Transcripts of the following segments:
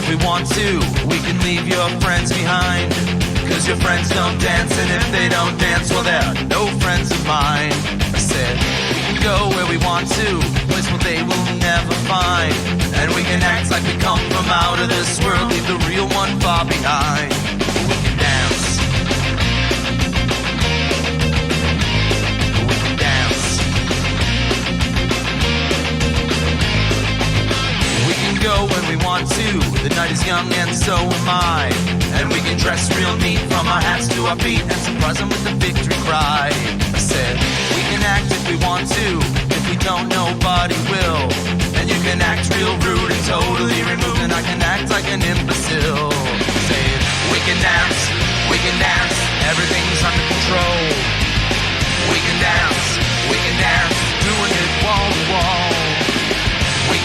We want to, we can leave your friends behind, 'cause your friends don't dance, and if they don't dance, well they're no friends of mine. I said, we can go where we want to, a place where they will never find, and we can act like we come from out of this world, leave the real one far behind. We can dance. We can dance. We can go when we want to, the night is young and so am I, and we can dress real neat from our hats to our feet and surprise them with the victory cry. I said, we can act if we want to, if we don't nobody will, and you can act real rude and totally removed, and I can act like an imbecile. Say it, we can dance, everything's under control. We can dance, doing it wall to wall. We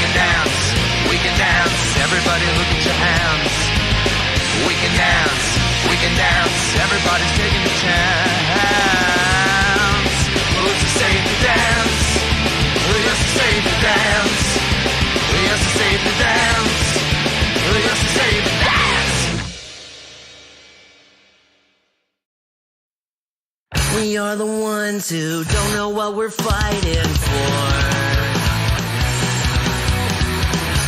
can dance, everybody look at your hands. We can dance, everybody's taking a chance. Oh, it's a safe to dance. Oh, yes, it's safe to dance. Oh, yes, it's safe to dance. Oh, yes, it's safe to dance. We are the ones who don't know what we're fighting for.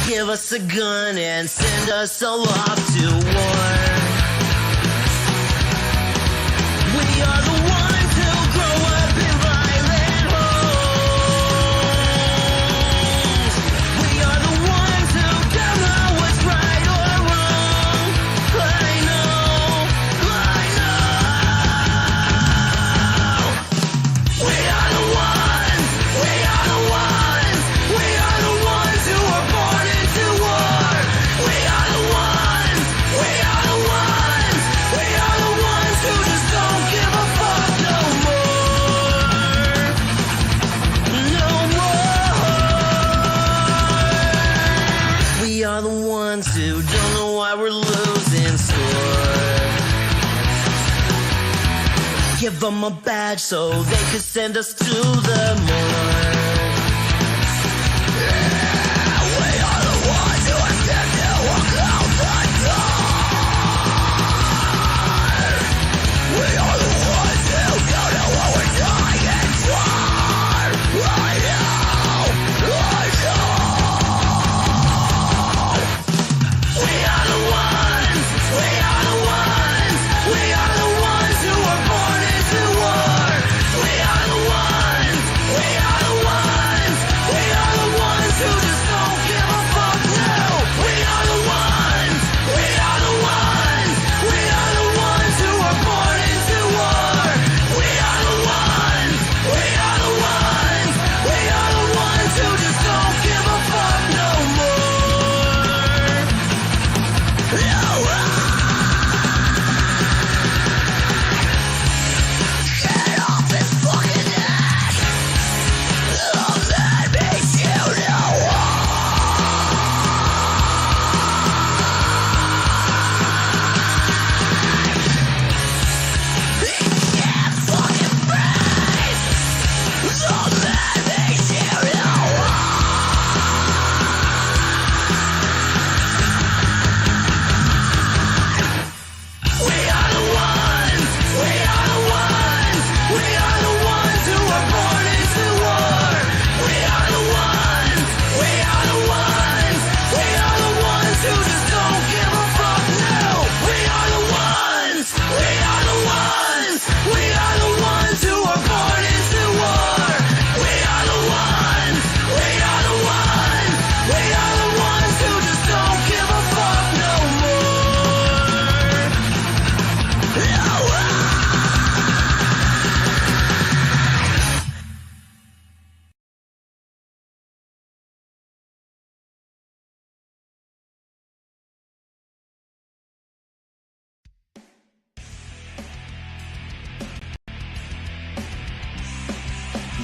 Give us a gun and send us all off to war. We are the ones who grow up in violent homes. We are the ones who don't know what's right or wrong. I know. We are the ones. We are the ones. We are the ones who are born into war. We are the ones. We are the ones. We are the ones who just don't give a fuck no more. No more. We are the ones who don't know why we're losing score. Give them a badge so they could send us to the morgue. We are the ones who are scared to walk out the door. We are the ones who don't know what we're dying for. I know. We are the ones. We are the ones. We are the ones who are born into war. We are the ones. We are the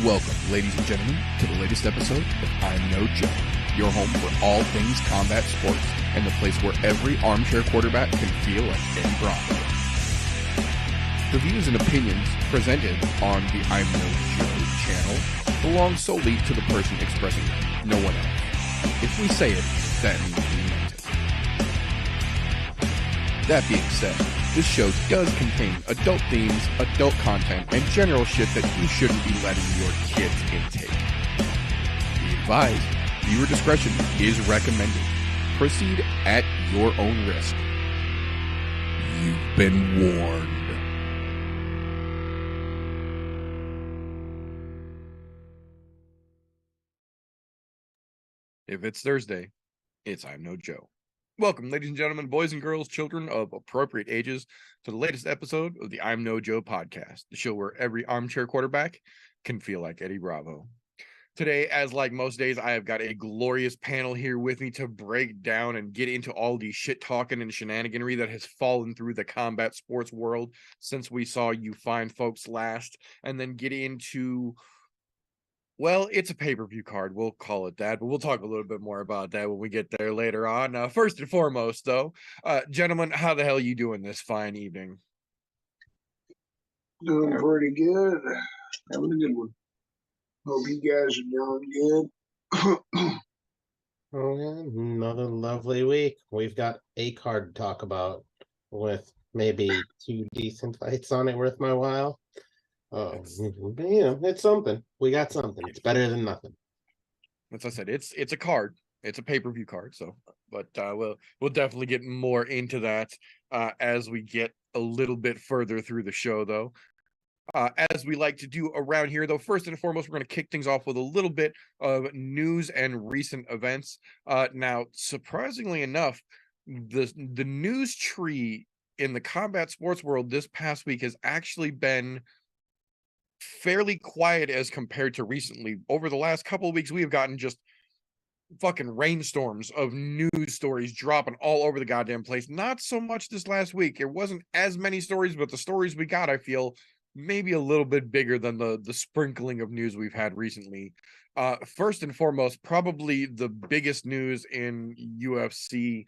Welcome, ladies and gentlemen, to the latest episode of I'm No Joe, your home for all things combat sports and the place where every armchair quarterback can feel like Eddie Bravo. The views and opinions presented on the I'm No Joe channel belong solely to the person expressing them, no one else. If we say it, that means we meant it. That being said, this show does contain adult themes, adult content, and general shit that you shouldn't be letting your kids intake. Be advised, viewer discretion is recommended. Proceed at your own risk. You've been warned. If it's Thursday, it's I'm No Joe. Welcome, ladies and gentlemen, boys and girls, children of appropriate ages, to the latest episode of the I'm No Joe podcast, the show where every armchair quarterback can feel like Eddie Bravo. Today, as like most days, I have got a glorious panel here with me to break down and get into all the shit talking and shenaniganry that has fallen through the combat sports world since we saw you fine folks last, and then get into, well, it's a pay-per-view card. We'll call it that, but we'll talk a little bit more about that when we get there later on. First and foremost, though, gentlemen, how the hell are you doing this fine evening? Doing pretty good. Having a good one. Hope you guys are doing good. Oh, yeah, another lovely week. We've got a card to talk about with maybe 2 decent fights on it worth my while. Oh, it's something. We got something. It's better than nothing. As I said, it's a card. It's a pay-per-view card. So, but we'll definitely get more into that as we get a little bit further through the show, though. As we like to do around here, though, first and foremost, we're going to kick things off with a little bit of news and recent events. Now, surprisingly enough, the news tree in the combat sports world this past week has actually been fairly quiet as compared to recently. Over the last couple of weeks, we have gotten just fucking rainstorms of news stories dropping all over the goddamn place. Not so much this last week. There wasn't as many stories, but the stories we got, I feel, maybe a little bit bigger than the sprinkling of news we've had recently. First and foremost, probably the biggest news in UFC,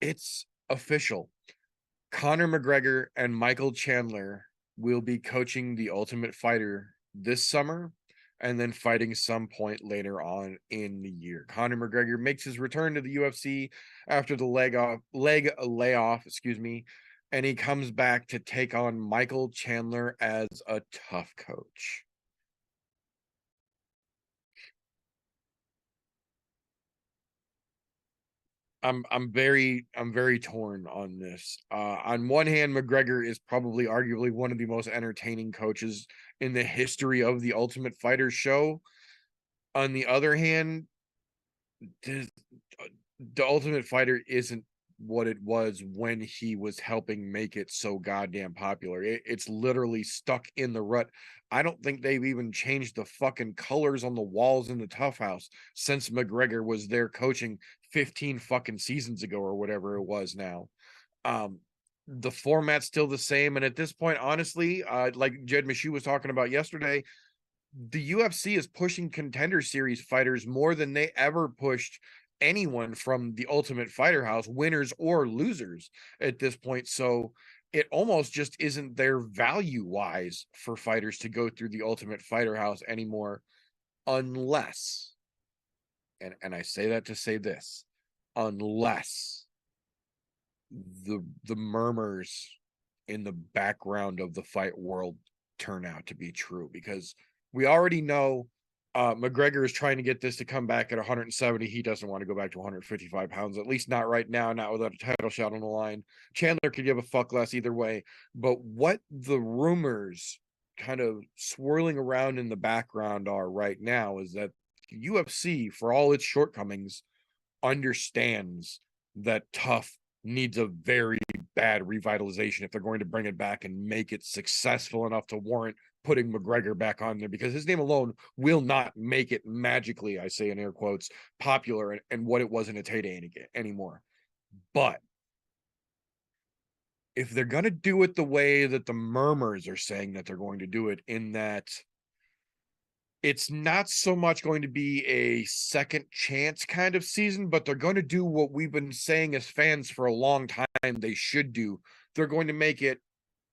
it's official. Conor McGregor and Michael Chandler will be coaching The Ultimate Fighter this summer and then fighting some point later on in the year. Conor McGregor makes his return to the UFC after the leg layoff, and he comes back to take on Michael Chandler as a tough coach. I'm very torn on this. On one hand, McGregor is probably arguably one of the most entertaining coaches in the history of the Ultimate Fighter show. On the other hand, the Ultimate Fighter isn't what it was when he was helping make it so goddamn popular. It's literally stuck in the rut. I don't think they've even changed the fucking colors on the walls in the Tough House since McGregor was there coaching 15 fucking seasons ago or whatever it was now. The format's still the same, and at this point, honestly, like Jed Mishu was talking about yesterday, the UFC is pushing Contender Series fighters more than they ever pushed anyone from the Ultimate Fighter house, winners or losers at this point. So it almost just isn't there value wise for fighters to go through the Ultimate Fighter house anymore, unless, and I say that to say this, unless the murmurs in the background of the fight world turn out to be true, because we already know McGregor is trying to get this to come back at 170. He doesn't want to go back to 155 pounds, at least not right now, not without a title shot on the line. Chandler could give a fuck less either way. But what the rumors kind of swirling around in the background are right now is that UFC, for all its shortcomings, understands that Tough needs a very bad revitalization if they're going to bring it back and make it successful enough to warrant putting McGregor back on there, because his name alone will not make it magically, I say in air quotes, popular and what it was in its heyday anymore. But if they're going to do it the way that the murmurs are saying that they're going to do it, in that it's not so much going to be a second chance kind of season, but they're going to do what we've been saying as fans for a long time they should do. They're going to make it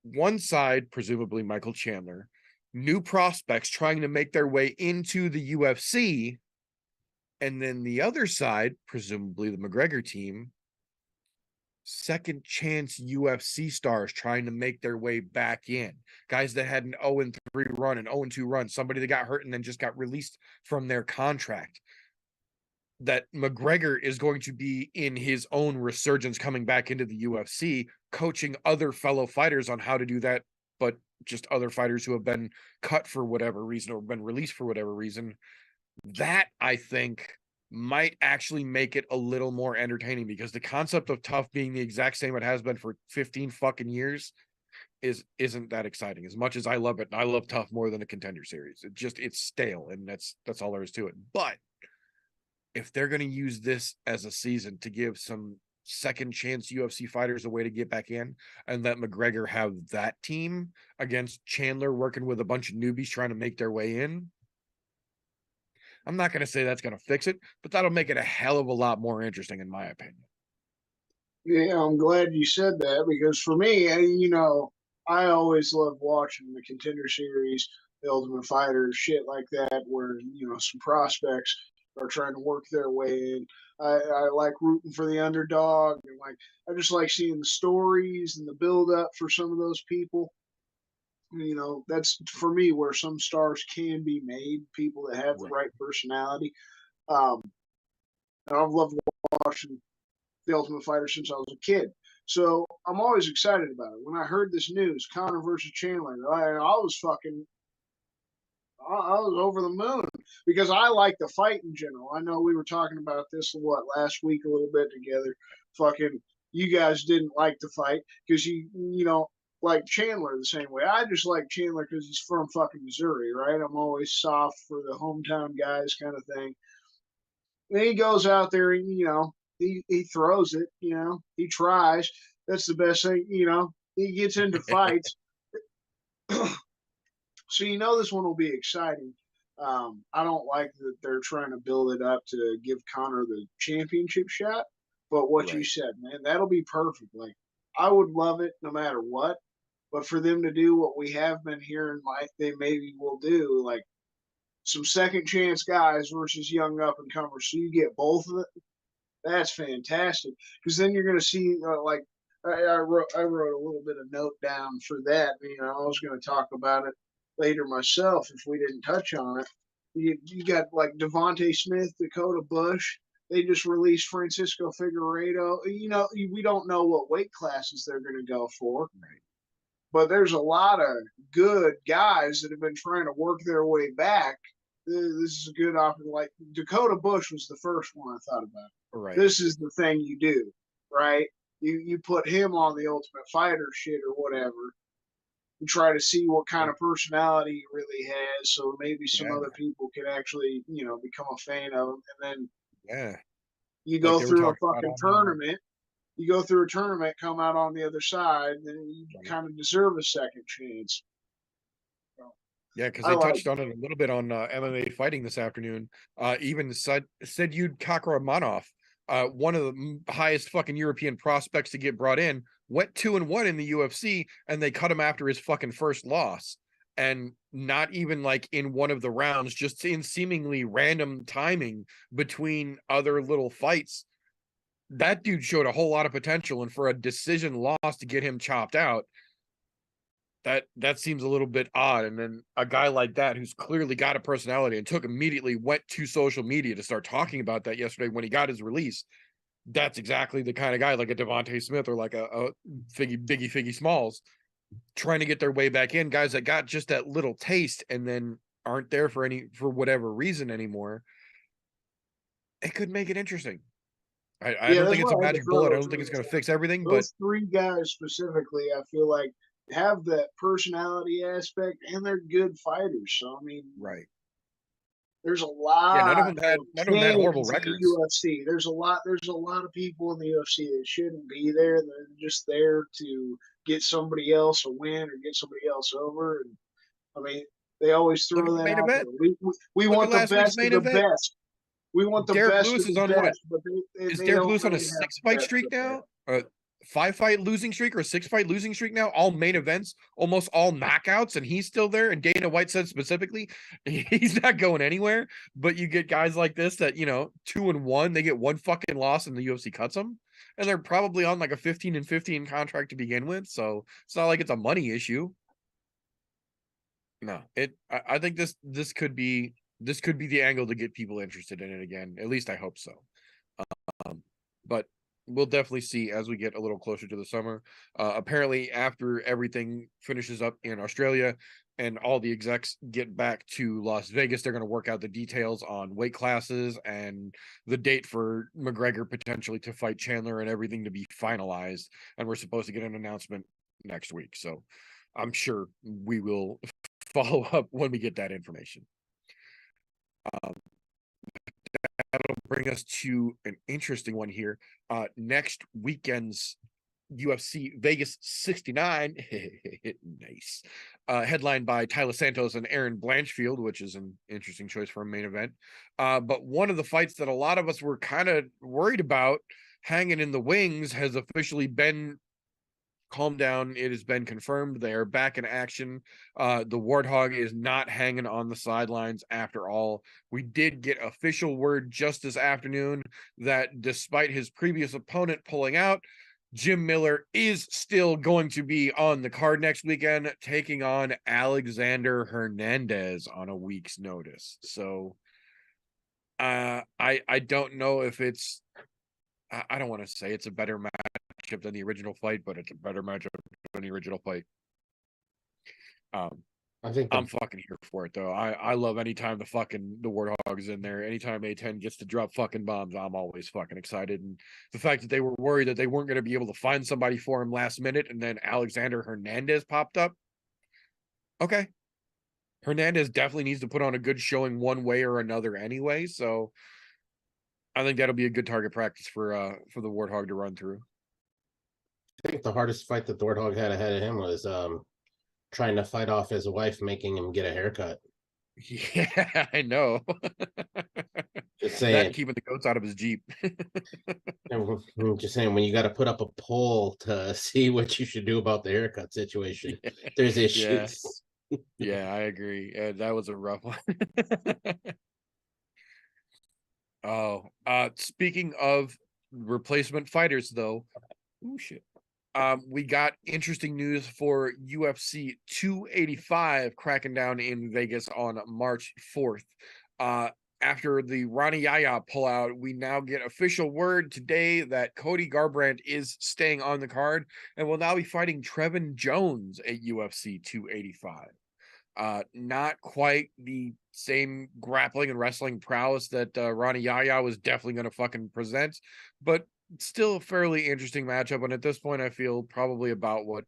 one side, presumably Michael Chandler, new prospects trying to make their way into the UFC, and then the other side, presumably the McGregor team, second chance UFC stars trying to make their way back in. Guys that had an 0-3 run, an 0-2 run, somebody that got hurt and then just got released from their contract. That McGregor is going to be in his own resurgence coming back into the UFC, coaching other fellow fighters on how to do that, but just other fighters who have been cut for whatever reason or been released for whatever reason. That, I think, might actually make it a little more entertaining, because the concept of Tough being the exact same it has been for 15 fucking years isn't that exciting. As much as I love it, and I love Tough more than a Contender Series. It's stale, and that's all there is to it. But if they're going to use this as a season to give some second chance UFC fighters a way to get back in, and let McGregor have that team against Chandler working with a bunch of newbies trying to make their way in, I'm not going to say that's going to fix it, but that'll make it a hell of a lot more interesting, in my opinion. Yeah, I'm glad you said that, because for me, I always love watching the Contender Series, the Ultimate Fighter, shit like that, where, some prospects are trying to work their way in. I like rooting for the underdog, and I just like seeing the stories and the build up for some of those people. That's for me where some stars can be made, people that have the right personality. And I've loved watching the Ultimate Fighter since I was a kid. So I'm always excited about it. When I heard this news, Conor versus Chandler, I was over the moon, because I like the fight in general. I know we were talking about this last week a little bit together. Fucking, you guys didn't like the fight because you know like Chandler the same way. I just like Chandler because he's from fucking Missouri, right? I'm always soft for the hometown guys kind of thing. And he goes out there and he throws it. He tries. That's the best thing. He gets into fights. So this one will be exciting. I don't like that they're trying to build it up to give Conor the championship shot. But what you said, man, that'll be perfect. Like, I would love it no matter what. But for them to do what we have been hearing, like they maybe will do, like some second chance guys versus young up and comers, so you get both of it. That's fantastic, because then you're going to see I wrote a little bit of note down for that. I was going to talk about it later myself if we didn't touch on it. You got like Devontae Smith, Dakota Bush. They just released Francisco Figueiredo. We don't know what weight classes they're going to go for. Right. But there's a lot of good guys that have been trying to work their way back. This is a good option. Like Dakota Bush was the first one I thought about. Right. This is the thing you do, right? You put him on the Ultimate Fighter shit or whatever. You try to see what kind of personality he really has, so maybe some other people can actually, become a fan of him. And then you go through a fucking tournament. You go through a tournament, come out on the other side, and then you kind of deserve a second chance. Yeah, because they touched on it a little bit on MMA Fighting this afternoon. Even Sadyud Kakhramonov, one of the highest fucking European prospects to get brought in, went 2-1 in the UFC, and they cut him after his fucking first loss. And not even like in one of the rounds, just in seemingly random timing between other little fights. That dude showed a whole lot of potential, and for a decision loss to get him chopped out, that seems a little bit odd. And then a guy like that, who's clearly got a personality and went to social media to start talking about that yesterday when he got his release. That's exactly the kind of guy, like a Devontae Smith or like a Biggie Smalls, trying to get their way back in. Guys that got just that little taste and then aren't there for whatever reason anymore. It could make it interesting. I don't think it's a magic bullet. I don't think it's going to fix everything. Those but three guys specifically, I feel like, have that personality aspect, and they're good fighters. So, There's a lot. Yeah, none of them had horrible games in records. the UFC. There's a lot. There's a lot of people in the UFC that shouldn't be there. They're just there to get somebody else a win or get somebody else over. And I mean, they always Look throw at the that main out event. there. We Look at want the last week's best main of the event. best. We want the Derek best Lewis of is the on best, what? but Is they Derek don't Lewis on a really have the 6-fight best streak of the best. now? A 5-fight losing streak or a 6-fight losing streak now? All main events, almost all knockouts, and he's still there. And Dana White said specifically, he's not going anywhere. But you get guys like this that, 2-1, they get one fucking loss and the UFC cuts them. And they're probably on like a 15-15 contract to begin with. So it's not like it's a money issue. No, I think this could be the angle to get people interested in it again. At least I hope so. But we'll definitely see as we get a little closer to the summer. Apparently, after everything finishes up in Australia and all the execs get back to Las Vegas, they're going to work out the details on weight classes and the date for McGregor potentially to fight Chandler and everything to be finalized. And we're supposed to get an announcement next week. So I'm sure we will follow up when we get that information. That'll bring us to an interesting one here. Next weekend's UFC Vegas 69, nice, headlined by Tyler Santos and Aaron Blanchfield, which is an interesting choice for a main event. But one of the fights that a lot of us were kind of worried about hanging in the wings has officially been calmed down. It has been confirmed they are back in action. The Warthog is not hanging on the sidelines after all. We did get official word just this afternoon that despite his previous opponent pulling out, Jim Miller is still going to be on the card next weekend, taking on Alexander Hernandez on a week's notice. So I don't know if it's, I don't want to say it's a better matchup than the original fight, but it's a better matchup than the original fight. I think I'm fucking here for it though. I love anytime the Warthog is in there. Anytime A10 gets to drop fucking bombs, I'm always fucking excited. And the fact that they were worried that they weren't going to be able to find somebody for him last minute, and then Alexander Hernandez popped up. Okay. Hernandez definitely needs to put on a good showing one way or another anyway. So I think that'll be a good target practice for the Warthog to run through. I think the hardest fight that the Warthog had ahead of him was trying to fight off his wife making him get a haircut. Yeah, I know. Just That saying. keeping the goats out of his Jeep. I'm just saying, when you got to put up a poll to see what you should do about the haircut situation, there's issues. Yeah, I agree. That was a rough one. Speaking of replacement fighters, though, oh shit. We got interesting news for UFC 285 cracking down in Vegas on March 4th. After the Ronnie Yaya pullout, we now get official word today that Cody Garbrandt is staying on the card and will now be fighting Trevin Jones at UFC 285. Not quite the same grappling and wrestling prowess that Ronnie Yaya was definitely going to fucking present, but still a fairly interesting matchup. And at this point, I feel probably about what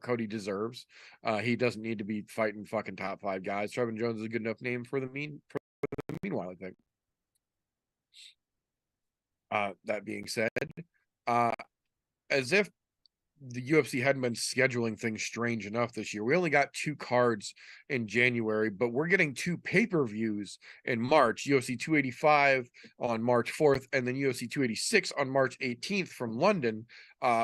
Cody deserves. He doesn't need to be fighting fucking top 5 guys. Trevin Jones is a good enough name for the meanwhile, I think. That being said, as if the UFC hadn't been scheduling things strange enough this year, we only got 2 cards in January, but we're getting 2 pay-per-views in March, UFC 285 on March 4th, and then UFC 286 on March 18th from London.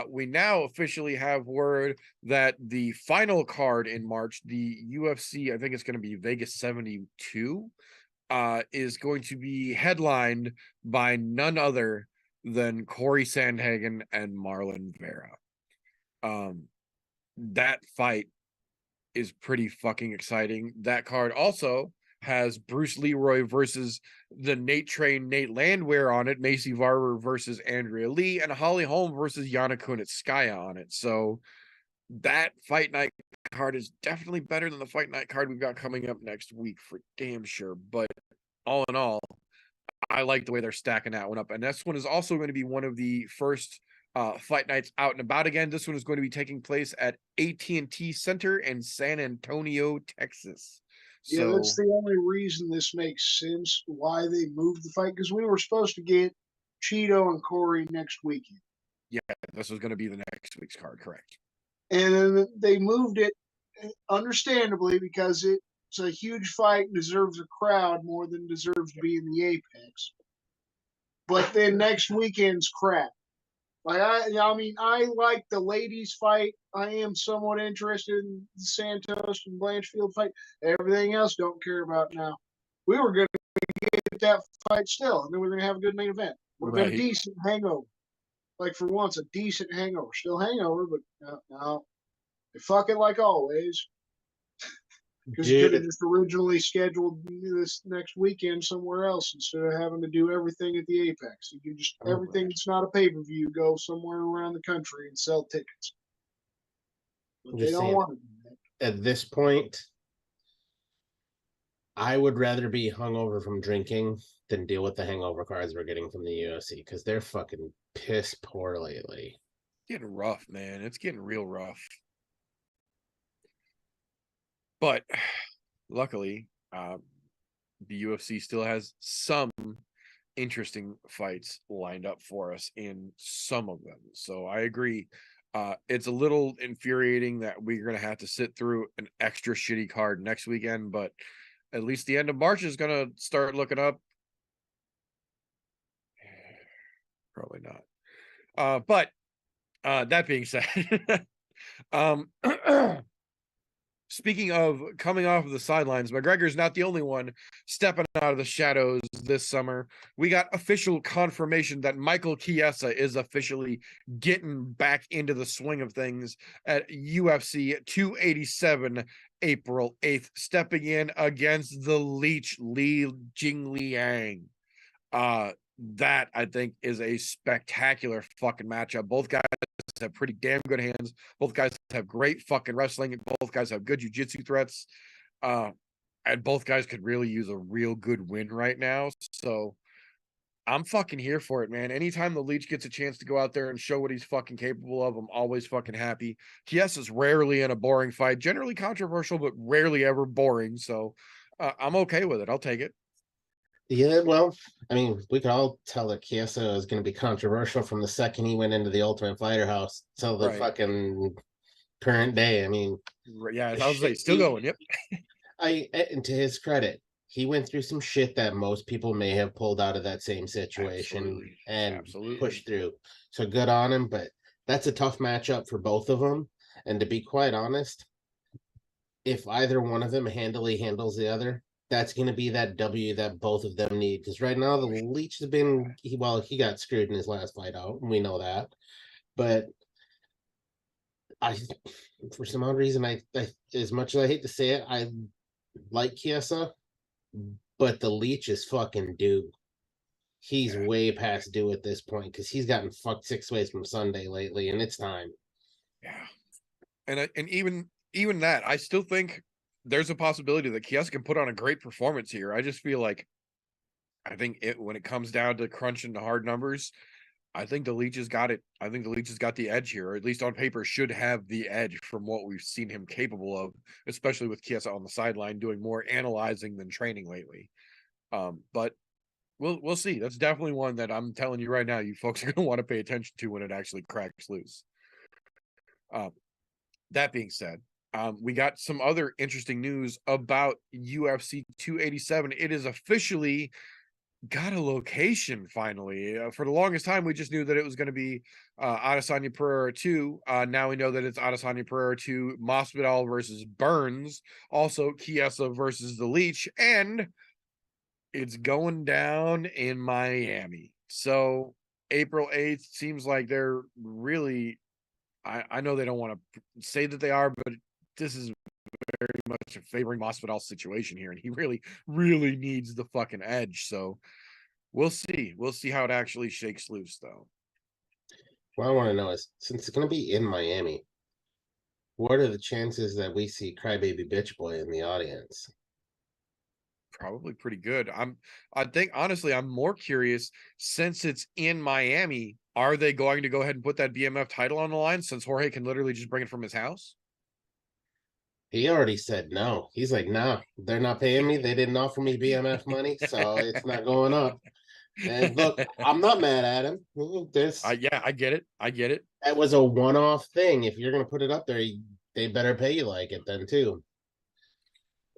We now officially have word that the final card in March, the UFC, I think it's going to be Vegas 72, is going to be headlined by none other than Corey Sandhagen and Marlon Vera. That fight is pretty fucking exciting. That card also has Bruce Leroy versus the Nate Train Nate Landwehr on it, Macy Varver versus Andrea Lee, and Holly Holm versus Yana Kunitskaya on it. So that fight night card is definitely better than the fight night card we've got coming up next week for damn sure. But all in all, I like the way they're stacking that one up. And this one is also going to be one of the first fight nights out and about again. This one is going to be taking place at AT&T Center in San Antonio, Texas. Yeah, So that's the only reason this makes sense why they moved the fight, because we were supposed to get Cheeto and Corey next weekend. yeah, this was going to be the next week's card, correct? And then they moved it, understandably, because it's a huge fight and deserves a crowd more than deserves to be in the Apex. But then next weekend's crap. Like I mean, I like the ladies fight. I am somewhat interested in the Santos and Blanchfield fight. Everything else, don't care about now. We were going to get that fight still, and then we are going to have a good main event. Would have been a decent hangover. Like for once, a decent hangover. Still hangover, but no. They fuck it like always. Because you could have just originally scheduled this next weekend somewhere else instead of having to do everything at the Apex. You can just everything that's not a pay-per-view go somewhere around the country and sell tickets. But they don't want to do that. At this point, I would rather be hungover from drinking than deal with the hangover cards we're getting from the UFC because they're fucking piss poor lately. Getting rough, man. It's getting real rough. But luckily, the UFC still has some interesting fights lined up for us in some of them. So I agree. It's a little infuriating that we're going to have to sit through an extra shitty card next weekend, but at least the end of March is going to start looking up. Probably not. But that being said, speaking of coming off of the sidelines, McGregor's not the only one stepping out of the shadows this summer. We got official confirmation that Michael Chiesa is officially getting back into the swing of things at UFC 287 April 8th, stepping in against the Leech Li Jingliang. That I think is a spectacular fucking matchup. Both guys have pretty damn good hands. Both guys have great fucking wrestling. Both guys have good jiu-jitsu threats. And both guys could really use a real good win right now. So I'm fucking here for it, man. Anytime the Leech gets a chance to go out there and show what he's fucking capable of, I'm always fucking happy. Chiesa's rarely in a boring fight, generally controversial, but rarely ever boring. So I'm okay with it. I'll take it. Yeah, well, I mean, we could all tell that Chiesa is going to be controversial from the second he went into the Ultimate Fighter house till the fucking current day. I mean, yeah, I was like, still going. Yep. And to his credit, he went through some shit that most people may have pulled out of that same situation and pushed through. So good on him, but that's a tough matchup for both of them. And to be quite honest, if either one of them handily handles the other, that's going to be that W that both of them need. Because right now, the Leech has been, he got screwed in his last fight out, and we know that. But for some odd reason, I as much as I hate to say it, I like Chiesa, but the Leech is fucking due. He's way past due at this point because he's gotten fucked 6 ways from Sunday lately, and it's time. Yeah, and even that, I still think there's a possibility that Chiesa can put on a great performance here. I just feel like, when it comes down to crunching the hard numbers, I think the Leech has got it. I think the Leech has got the edge here, or at least on paper should have the edge from what we've seen him capable of, especially with Chiesa on the sideline doing more analyzing than training lately. But we'll see. That's definitely one that I'm telling you right now, you folks are going to want to pay attention to when it actually cracks loose. That being said, we got some other interesting news about UFC 287. It is officially got a location finally. For the longest time, we just knew that it was going to be Adesanya Pereira 2. Now we know that it's Adesanya Pereira 2, Masvidal versus Burns, also Chiesa versus the Leech, and it's going down in Miami. So April 8th seems like they're really, I know they don't want to say that they are, but this is very much a favoring Masvidal situation here, and he really, really needs the fucking edge. So we'll see. We'll see how it actually shakes loose, though. What I want to know is, since it's going to be in Miami, what are the chances that we see Crybaby Bitch Boy in the audience? Probably pretty good. I think honestly, I'm more curious, since it's in Miami, are they going to go ahead and put that BMF title on the line since Jorge can literally just bring it from his house? He already said no. He's like, nah, they're not paying me. They didn't offer me BMF money, so it's not going up. And look, I'm not mad at him. Yeah, I get it. I get it. That was a one-off thing. If you're gonna put it up there, they better pay you like it then too.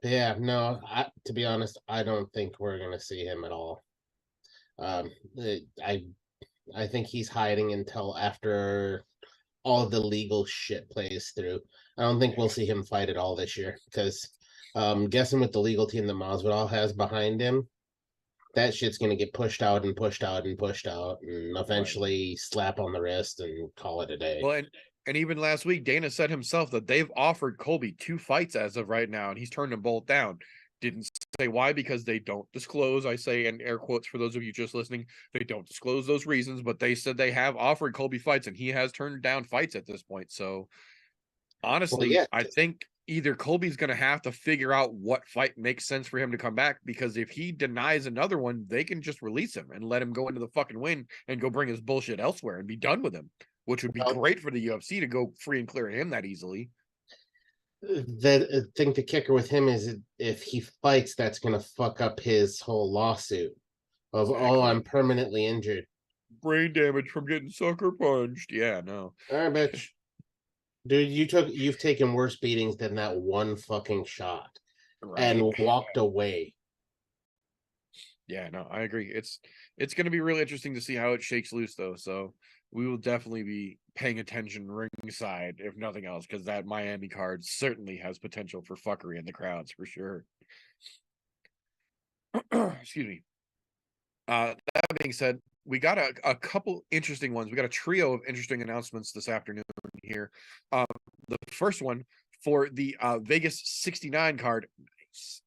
Yeah, no, to be honest, I don't think we're gonna see him at all. Um, I I think he's hiding until after all of the legal shit plays through. I don't think we'll see him fight at all this year because guessing with the legal team that Masvidal has behind him, that shit's gonna get pushed out and pushed out and pushed out and eventually slap on the wrist and call it a day. Well, and even last week, Dana said himself that they've offered Colby 2 fights as of right now, and he's turned them both down. Didn't say why, because they don't disclose. I say in air quotes for those of you just listening, they don't disclose those reasons, but they said they have offered Colby fights, and he has turned down fights at this point. So honestly, yeah. I think either Colby's going to have to figure out what fight makes sense for him to come back, because if he denies another one, they can just release him and let him go into the fucking win and go bring his bullshit elsewhere and be done with him, which would be great for the UFC to go free and clear of him that easily. The thing to kicker with him is if he fights, that's going to fuck up his whole lawsuit of, oh, I'm permanently injured. Brain damage from getting sucker punched. Yeah, no. All right, bitch. Dude, you've taken worse beatings than that one fucking shot and walked away. Yeah, no, I agree. It's going to be really interesting to see how it shakes loose, though. So we will definitely be paying attention ringside, if nothing else, because that Miami card certainly has potential for fuckery in the crowds for sure. Excuse me. That being said, we got a couple interesting ones. We got a trio of interesting announcements this afternoon here. The first one for the Vegas 69 card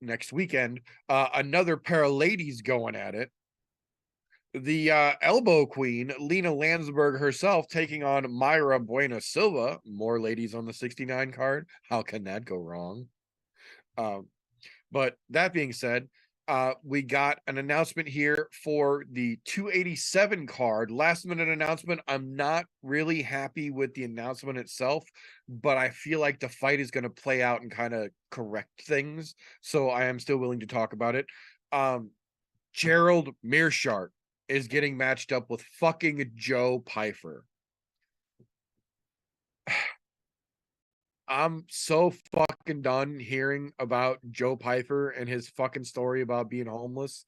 next weekend, another pair of ladies going at it. The elbow queen, Lena Landsberg herself, taking on Myra Buena Silva. More ladies on the 69 card. How can that go wrong? But that being said, we got an announcement here for the 287 card. Last minute announcement. I'm not really happy with the announcement itself, but I feel like the fight is going to play out and kind of correct things. So I am still willing to talk about it. Gerald Meerschaert is getting matched up with fucking Joe Pyfer. I'm so fucking done hearing about Joe Pyfer and his fucking story about being homeless.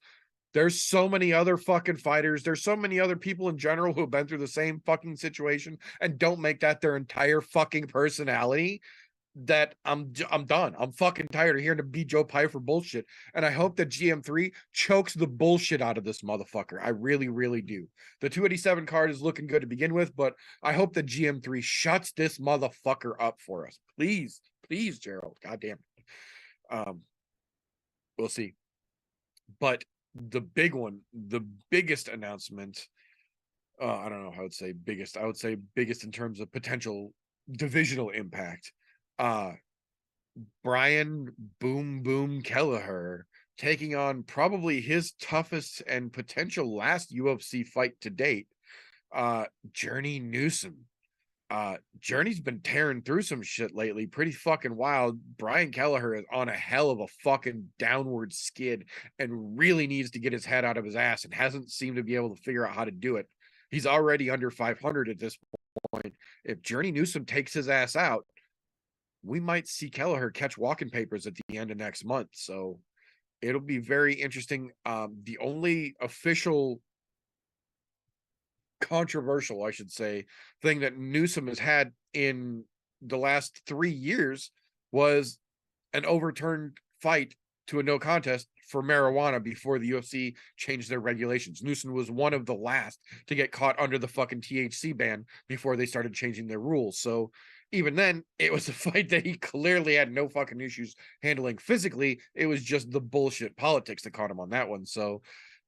There's so many other fucking fighters. There's so many other people in general who have been through the same fucking situation and don't make that their entire fucking personality, that I'm done. I'm fucking tired of hearing to beat Joe Pyfer bullshit. And I hope that GM3 chokes the bullshit out of this motherfucker. I really, really do. The 287 card is looking good to begin with, but I hope that GM3 shuts this motherfucker up for us. Please, please, Gerald. Goddamn. We'll see. But the big one, the biggest announcement, I don't know how I would say biggest. I would say biggest in terms of potential divisional impact. Brian Boom Boom Kelleher taking on probably his toughest and potential last UFC fight to date, Journey Newsom. Journey's been tearing through some shit lately, pretty fucking wild. Brian Kelleher is on a hell of a fucking downward skid and really needs to get his head out of his ass and hasn't seemed to be able to figure out how to do it. He's already under 500 at this point. If Journey Newsom takes his ass out, we might see Kelleher catch walking papers at the end of next month. So it'll be very interesting. The only official controversial, I should say, thing that Newsom has had in the last 3 years was an overturned fight to a no contest for marijuana before the UFC changed their regulations. Newsom was one of the last to get caught under the fucking THC ban before they started changing their rules. So even then, it was a fight that he clearly had no fucking issues handling physically. It was just the bullshit politics that caught him on that one. So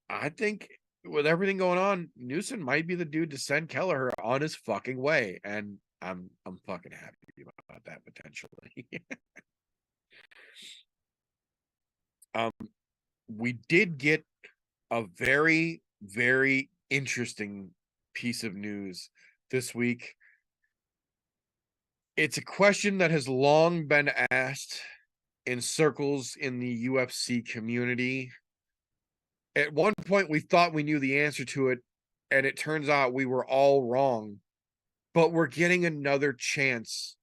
I think with everything going on, Newsom might be the dude to send Kelleher on his fucking way. And I'm fucking happy about that potentially. We did get a very, very interesting piece of news this week. It's a question that has long been asked in circles in the UFC community. At one point, we thought we knew the answer to it, and it turns out we were all wrong. But we're getting another chance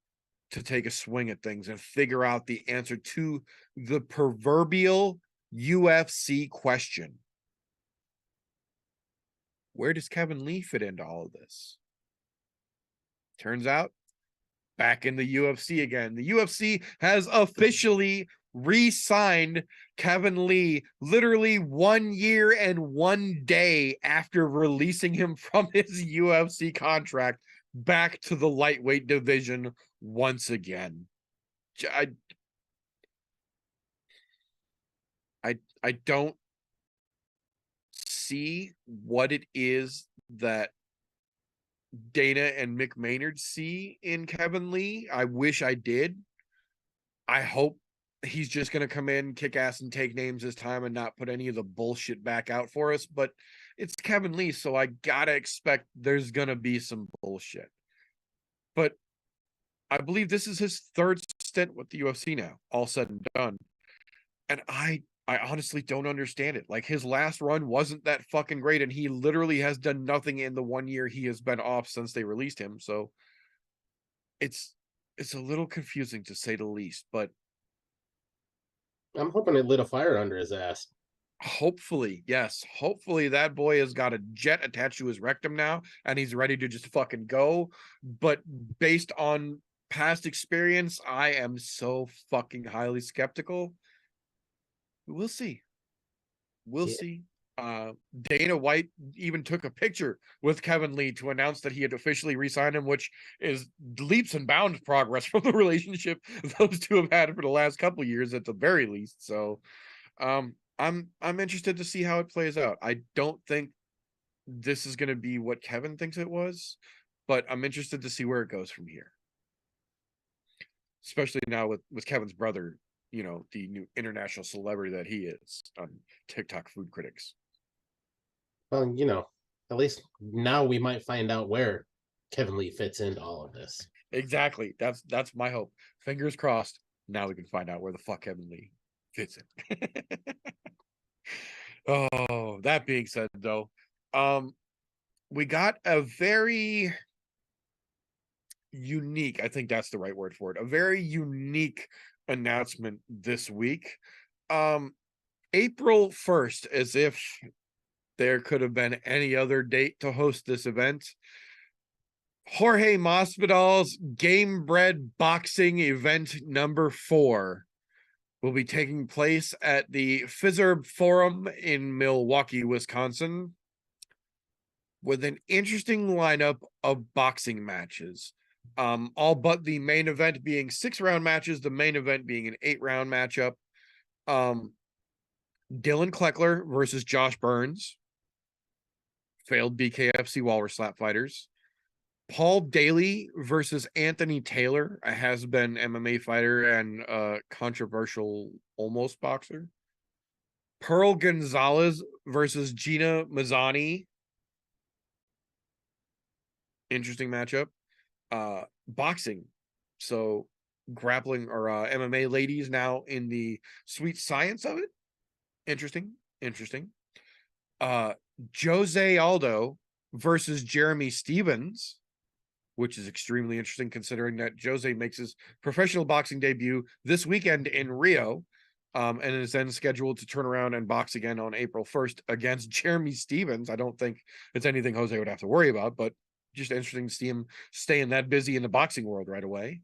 to take a swing at things and figure out the answer to the proverbial UFC question. Where does Kevin Lee fit into all of this? Turns out, back in the UFC again. The UFC has officially re-signed Kevin Lee literally 1 year and 1 day after releasing him from his UFC contract back to the lightweight division once again. I don't see what it is that Dana and Mick Maynard see in Kevin Lee. I wish I did. I hope he's just going to come in, kick ass, and take names this time and not put any of the bullshit back out for us. But it's Kevin Lee, so I got to expect there's going to be some bullshit. But I believe this is his third stint with the UFC now, all said and done. And I honestly don't understand it. Like, his last run wasn't that fucking great, and he literally has done nothing in the 1 year he has been off since they released him. So it's a little confusing, to say the least, but I'm hoping it lit a fire under his ass. hopefully, yes, hopefully that boy has got a jet attached to his rectum now and he's ready to just fucking go. But based on past experience, I am so fucking highly skeptical. We'll see. We'll see. Dana White even took a picture with Kevin Lee to announce that he had officially re-signed him, which is leaps and bounds progress from the relationship those two have had for the last couple of years at the very least. So I'm interested to see how it plays out. I don't think this is going to be what Kevin thinks it was, but I'm interested to see where it goes from here. Especially now with Kevin's brother, you know, the new international celebrity that he is on TikTok Food Critics. Well, you know, at least now we might find out where Kevin Lee fits into all of this. Exactly. That's my hope. Fingers crossed. Now we can find out where the fuck Kevin Lee fits in. Oh, that being said, though, we got a very unique, I think that's the right word for it, a very unique announcement this week. April 1st, as if there could have been any other date to host this event. Jorge Masvidal's Game Bred Boxing event number 4 will be taking place at the FeatherWeight Forum in Milwaukee, Wisconsin, with an interesting lineup of boxing matches. All but the main event being 6-round matches, the main event being an 8-round matchup. Dylan Kleckler versus Josh Burns, failed BKFC Walrus Slap fighters. Paul Daly versus Anthony Taylor, a has-been MMA fighter and a controversial almost boxer. Pearl Gonzalez versus Gina Mazzani. Interesting matchup. Boxing. So grappling or MMA ladies now in the sweet science of it. Interesting. Jose Aldo versus Jeremy Stevens, which is extremely interesting considering that Jose makes his professional boxing debut this weekend in Rio, and is then scheduled to turn around and box again on April 1st against Jeremy Stevens. I don't think it's anything Jose would have to worry about, but just interesting to see him staying that busy in the boxing world right away.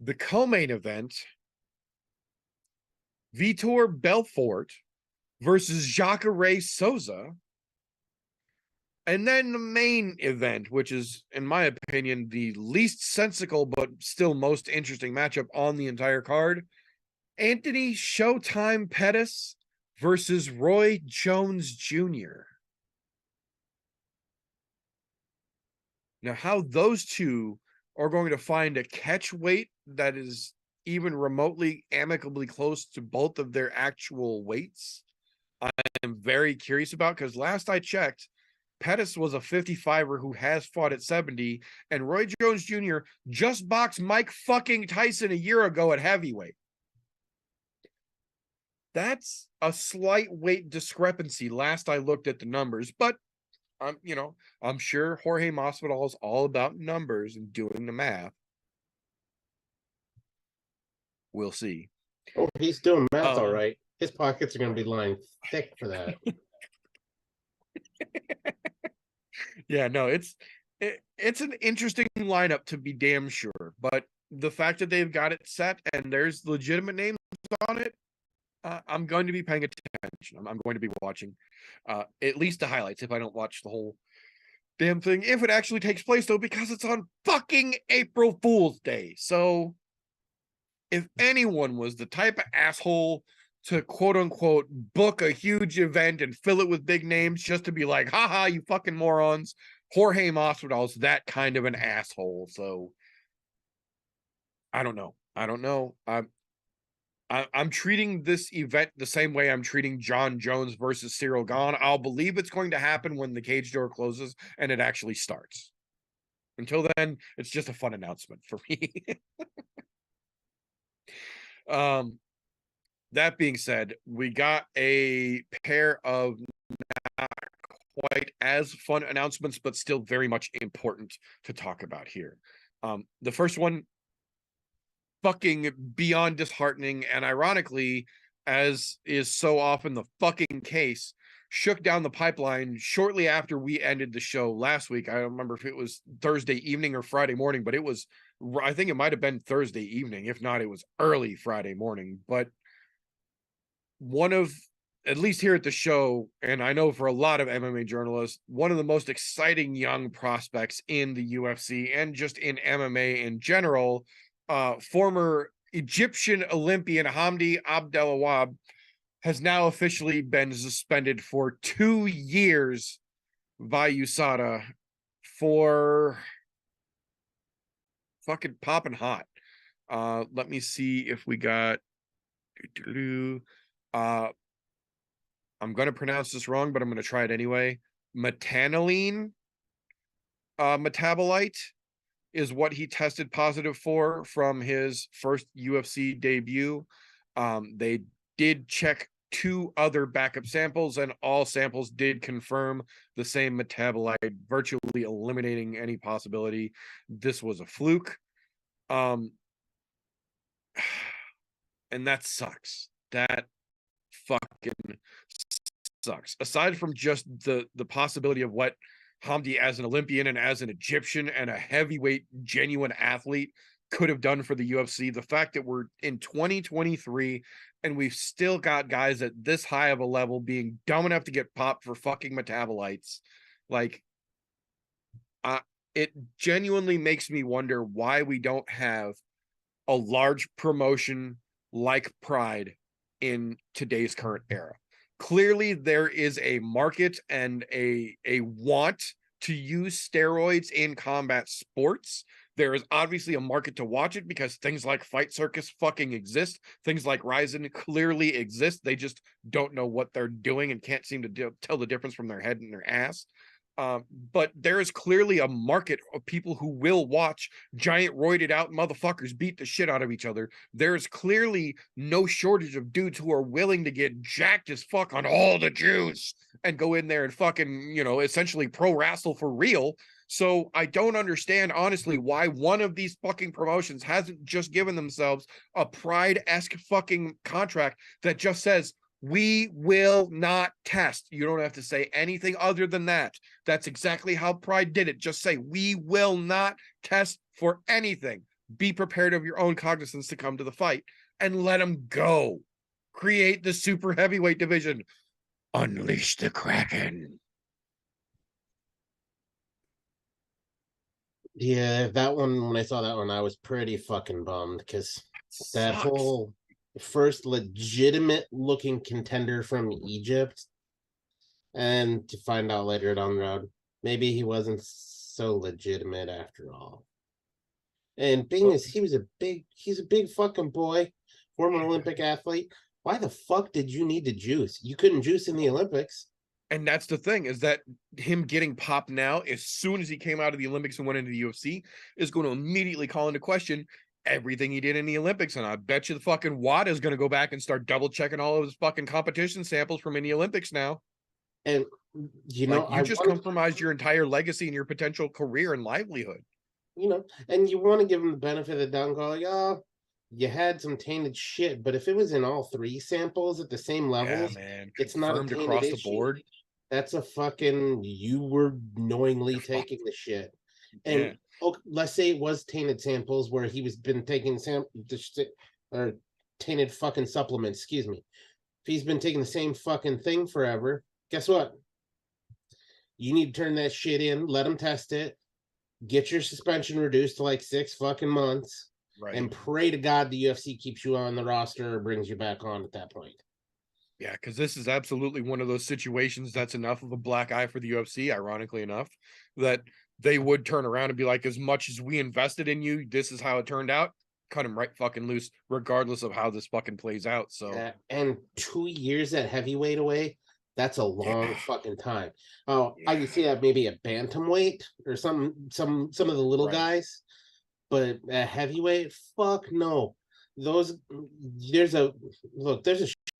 The co-main event, Vitor Belfort versus Jacare Souza. And then the main event, which is, in my opinion, the least sensical but still most interesting matchup on the entire card, Anthony Showtime Pettis versus Roy Jones Jr. Now, how those two are going to find a catch weight that is even remotely amicably close to both of their actual weights, I am very curious about, because last I checked, Pettis was a 55er who has fought at 70, and Roy Jones Jr. just boxed Mike fucking Tyson a year ago at heavyweight. That's a slight weight discrepancy last I looked at the numbers, but I'm sure Jorge Masvidal is all about numbers and doing the math. We'll see. Oh, he's doing math all right. His pockets are going to be lying thick for that. Yeah, no, it's an interesting lineup to be damn sure, but the fact that they've got it set and there's legitimate names on it, I'm going to be paying attention. I'm going to be watching at least the highlights if I don't watch the whole damn thing, if it actually takes place, though, because it's on fucking April Fool's Day. So if anyone was the type of asshole to quote unquote book a huge event and fill it with big names just to be like, haha, you fucking morons, Jorge Masvidal's that kind of an asshole. So I don't know. I'm treating this event the same way I'm treating John Jones versus Cyril Gahn. I'll believe it's going to happen when the cage door closes and it actually starts. Until then, it's just a fun announcement for me. That being said, we got a pair of not quite as fun announcements, but still very much important to talk about here. The first one, fucking beyond disheartening, and ironically, as is so often the fucking case, shook down the pipeline shortly after we ended the show last week. I don't remember if it was Thursday evening or Friday morning, but I think it might have been Thursday evening. If not, it was early Friday morning. But one of, at least here at the show, and I know for a lot of MMA journalists, one of the most exciting young prospects in the UFC and just in MMA in general, former Egyptian Olympian Hamdi Abdelawab has now officially been suspended for 2 years by USADA for fucking popping hot. Let me see if we got... I'm going to pronounce this wrong, but I'm going to try it anyway. Metanoline metabolite is what he tested positive for from his first UFC debut. They did check 2 other backup samples, and all samples did confirm the same metabolite, virtually eliminating any possibility this was a fluke. And that sucks. That fucking sucks. Aside from just the possibility of what Hamdi as an Olympian and as an Egyptian and a heavyweight genuine athlete could have done for the UFC, the fact that we're in 2023 and we've still got guys at this high of a level being dumb enough to get popped for fucking metabolites, like, it genuinely makes me wonder why we don't have a large promotion like Pride in today's current era. Clearly there is a market and a want to use steroids in combat sports. There is obviously a market to watch it because things like Fight Circus fucking exist. Things like Ryzen clearly exist. They just don't know what they're doing and can't seem to tell the difference from their head and their ass. But there is clearly a market of people who will watch giant roided out motherfuckers beat the shit out of each other. There's clearly no shortage of dudes who are willing to get jacked as fuck on all the juice and go in there and fucking, essentially pro wrestle for real. So I don't understand, honestly, why one of these fucking promotions hasn't just given themselves a Pride-esque fucking contract that just says, we will not test. You don't have to say anything other than that. That's exactly how Pride did it. Just say, we will not test for anything. Be prepared of your own cognizance to come to the fight and let them go. Create the super heavyweight division. Unleash the Kraken. Yeah, that one, when I saw that one, I was pretty fucking bummed because that whole first legitimate looking contender from Egypt, and to find out later down the road, maybe he wasn't so legitimate after all. And being as he's a big fucking boy, former Olympic athlete. Why the fuck did you need to juice? You couldn't juice in the Olympics. And that's the thing, is that him getting popped now, as soon as he came out of the Olympics and went into the UFC, is going to immediately call into question everything he did in the Olympics. And I bet you the fucking WADA is going to go back and start double checking all of his fucking competition samples from in the Olympics now. And you Like, know, you just compromised your entire legacy and your potential career and livelihood. you know, and you want to give him the benefit of the doubt and go like, oh, you had some tainted shit, but if it was in all 3 samples at the same levels, man. it's not a Confirmed tainted across the issue. board. That's a fucking, you were knowingly taking the shit. And let's say it was tainted samples where he was been taking or tainted fucking supplements, excuse me. If he's been taking the same fucking thing forever, guess what? You need to turn that shit in, let him test it, get your suspension reduced to like 6 fucking months, and pray to God the UFC keeps you on the roster or brings you back on at that point. Yeah, because this is absolutely one of those situations that's enough of a black eye for the UFC, ironically enough, that they would turn around and be like, as much as we invested in you, this is how it turned out. Cut him right fucking loose, regardless of how this fucking plays out. So, and 2 years at heavyweight away, that's a long fucking time. Oh, I can see that maybe a bantamweight or some of the little guys, but a heavyweight, fuck no. There's a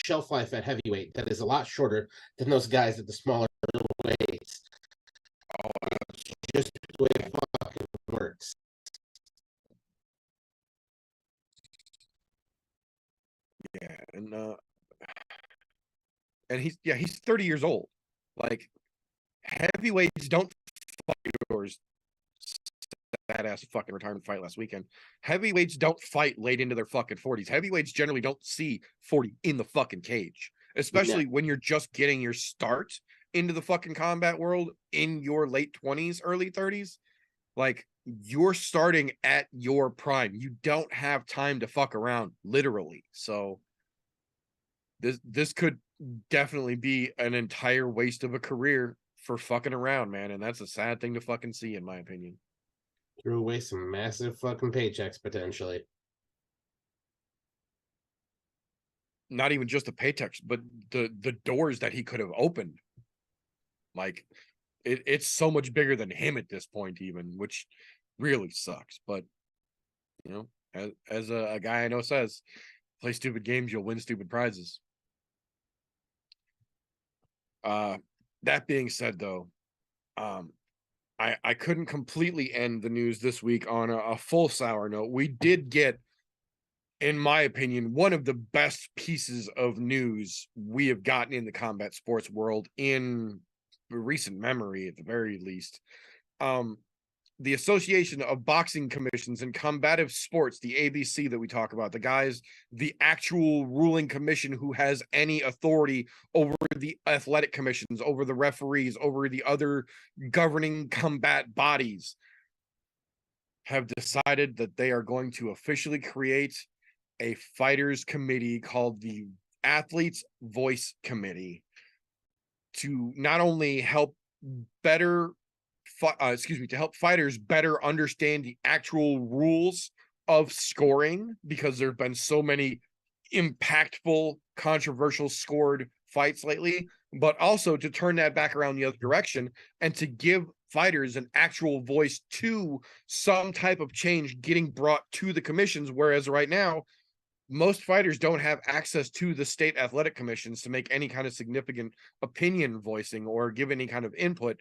shelf life at heavyweight that is a lot shorter than those guys at the smaller weights. It's just the way it fucking works. Yeah, and he's 30 years old. Like, heavyweights don't fight yours. Badass fucking retirement fight last weekend. Heavyweights don't fight late into their fucking 40s. Heavyweights generally don't see 40 in the fucking cage, especially when you're just getting your start into the fucking combat world in your late 20s, early 30s. Like, you're starting at your prime. You don't have time to fuck around, literally. So this could definitely be an entire waste of a career for fucking around, man. And that's a sad thing to fucking see, in my opinion. Threw away some massive fucking paychecks potentially. Not even just the paychecks, but the doors that he could have opened. Like, it's so much bigger than him at this point, even, which really sucks. But, you know, as a guy I know says, play stupid games, you'll win stupid prizes. That being said, though, I couldn't completely end the news this week on a full sour note. We did get, in my opinion, one of the best pieces of news we have gotten in the combat sports world in recent memory, at the very least. The Association of Boxing Commissions and Combative Sports, the ABC that we talk about, the guys, the actual ruling commission who has any authority over the athletic commissions, over the referees, over the other governing combat bodies, have decided that they are going to officially create a fighters committee called the Athletes Voice Committee to not only help to help fighters better understand the actual rules of scoring, because there have been so many impactful, controversial scored fights lately, but also to turn that back around the other direction and to give fighters an actual voice to some type of change getting brought to the commissions. Whereas right now, most fighters don't have access to the state athletic commissions to make any kind of significant opinion voicing or give any kind of input.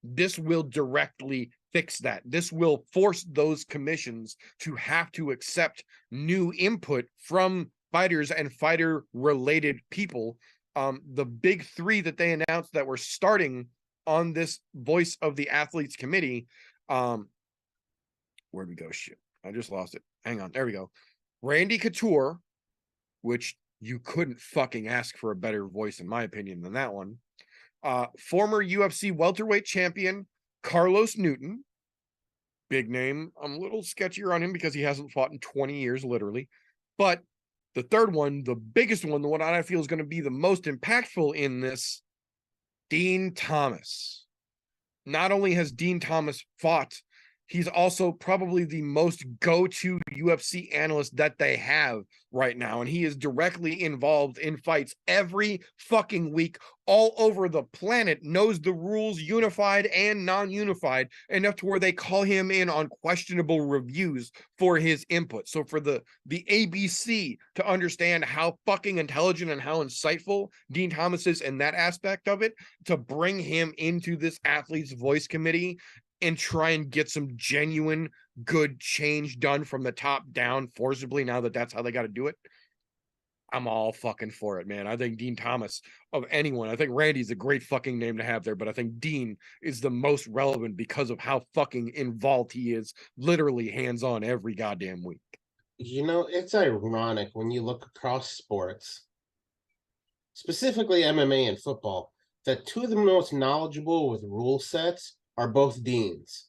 This will directly fix that. This will force those commissions to have to accept new input from fighters and fighter related people. The big 3 that they announced that were starting on this Voice of the Athletes Committee. Where'd we go? Shit, I just lost it. Hang on. There we go. Randy Couture, which you couldn't fucking ask for a better voice, in my opinion, than that one. Former UFC welterweight champion Carlos Newton, big name. I'm a little sketchier on him because he hasn't fought in 20 years, literally. But the third one, the biggest one, the one I feel is going to be the most impactful in this, Dean Thomas. Not only has Dean Thomas fought he's also probably the most go-to UFC analyst that they have right now. And he is directly involved in fights every fucking week all over the planet, knows the rules, unified and non-unified, enough to where they call him in on questionable reviews for his input. So for the ABC to understand how fucking intelligent and how insightful Dean Thomas is in that aspect of it, to bring him into this athlete's voice committee and try and get some genuine good change done from the top down forcibly, now that that's how they got to do it, I'm all fucking for it, man. I think Dean Thomas, of anyone, I think Randy's a great fucking name to have there, but I think Dean is the most relevant because of how fucking involved he is, literally hands-on every goddamn week. You know, it's ironic when you look across sports, specifically MMA and football, that two of the most knowledgeable with rule sets are both Deans.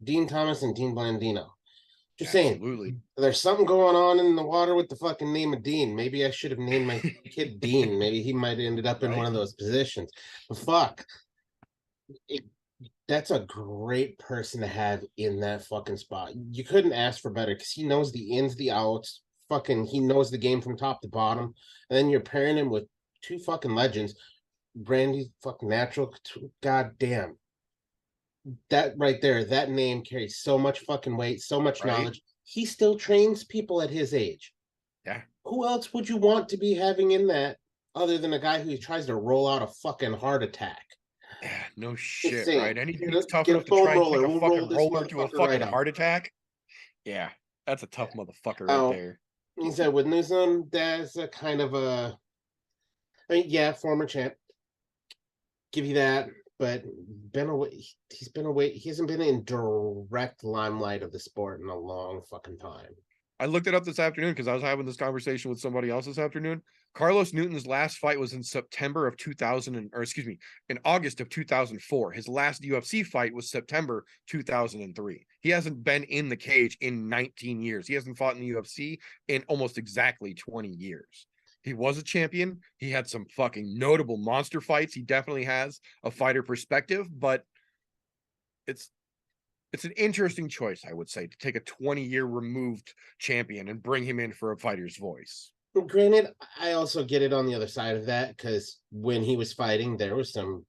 Dean Thomas and Dean Blandino. Just Absolutely. saying, there's something going on in the water with the fucking name of Dean. Maybe I should have named my kid Dean. Maybe he might have ended up in one of those positions. But fuck, that's a great person to have in that fucking spot. You couldn't ask for better because he knows the ins, the outs. Fucking, he knows the game from top to bottom. And then you're pairing him with two fucking legends. Brandy's fucking natural. God damn. That right there, that name carries so much fucking weight, so much knowledge. He still trains people at his age. Yeah. Who else would you want to be having in that other than a guy who tries to roll out a fucking heart attack? Yeah, no shit, Insane. right? Anything's tough Get enough a to foam try and roller. take a We'll roll fucking this roller to a motherfucker fucking right out. heart attack. Yeah, that's a tough motherfucker right Oh, there. He said with Newsom, that's a kind of a, I mean, yeah, former champ. Give you that, but been away. He's been away. He hasn't been in direct limelight of the sport in a long fucking time. I looked it up this afternoon because I was having this conversation with somebody else this afternoon. Carlos Newton's last fight was in September of 2000, or excuse me, in August of 2004. His last UFC fight was September 2003. He hasn't been in the cage in 19 years. He hasn't fought in the UFC in almost exactly 20 years. He was a champion. He had some fucking notable monster fights. He definitely has a fighter perspective, but it's an interesting choice, I would say, to take a 20-year removed champion and bring him in for a fighter's voice. Granted, I also get it on the other side of that because when he was fighting, there was some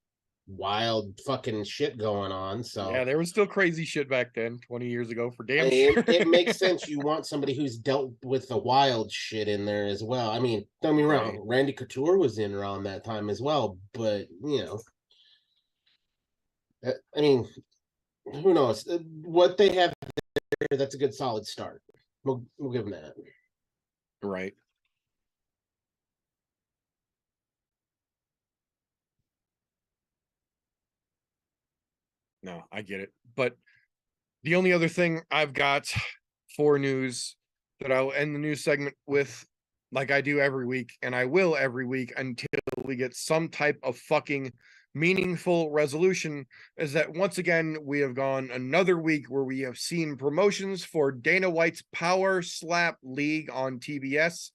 wild fucking shit going on. So yeah, there was still crazy shit back then, 20 years ago, for damn sure. sure. It makes sense. You want somebody who's dealt with the wild shit in there as well. I mean, don't get me wrong, Right. Randy Couture was in around that time as well, but you know, I mean, who knows what they have there? That's a good solid start. We'll give them that. Right. No, I get it. But the only other thing I've got for news that I'll end the news segment with, like I do every week, and I will every week until we get some type of fucking meaningful resolution, is that once again, we have gone another week where we have seen promotions for Dana White's Power Slap League on TBS,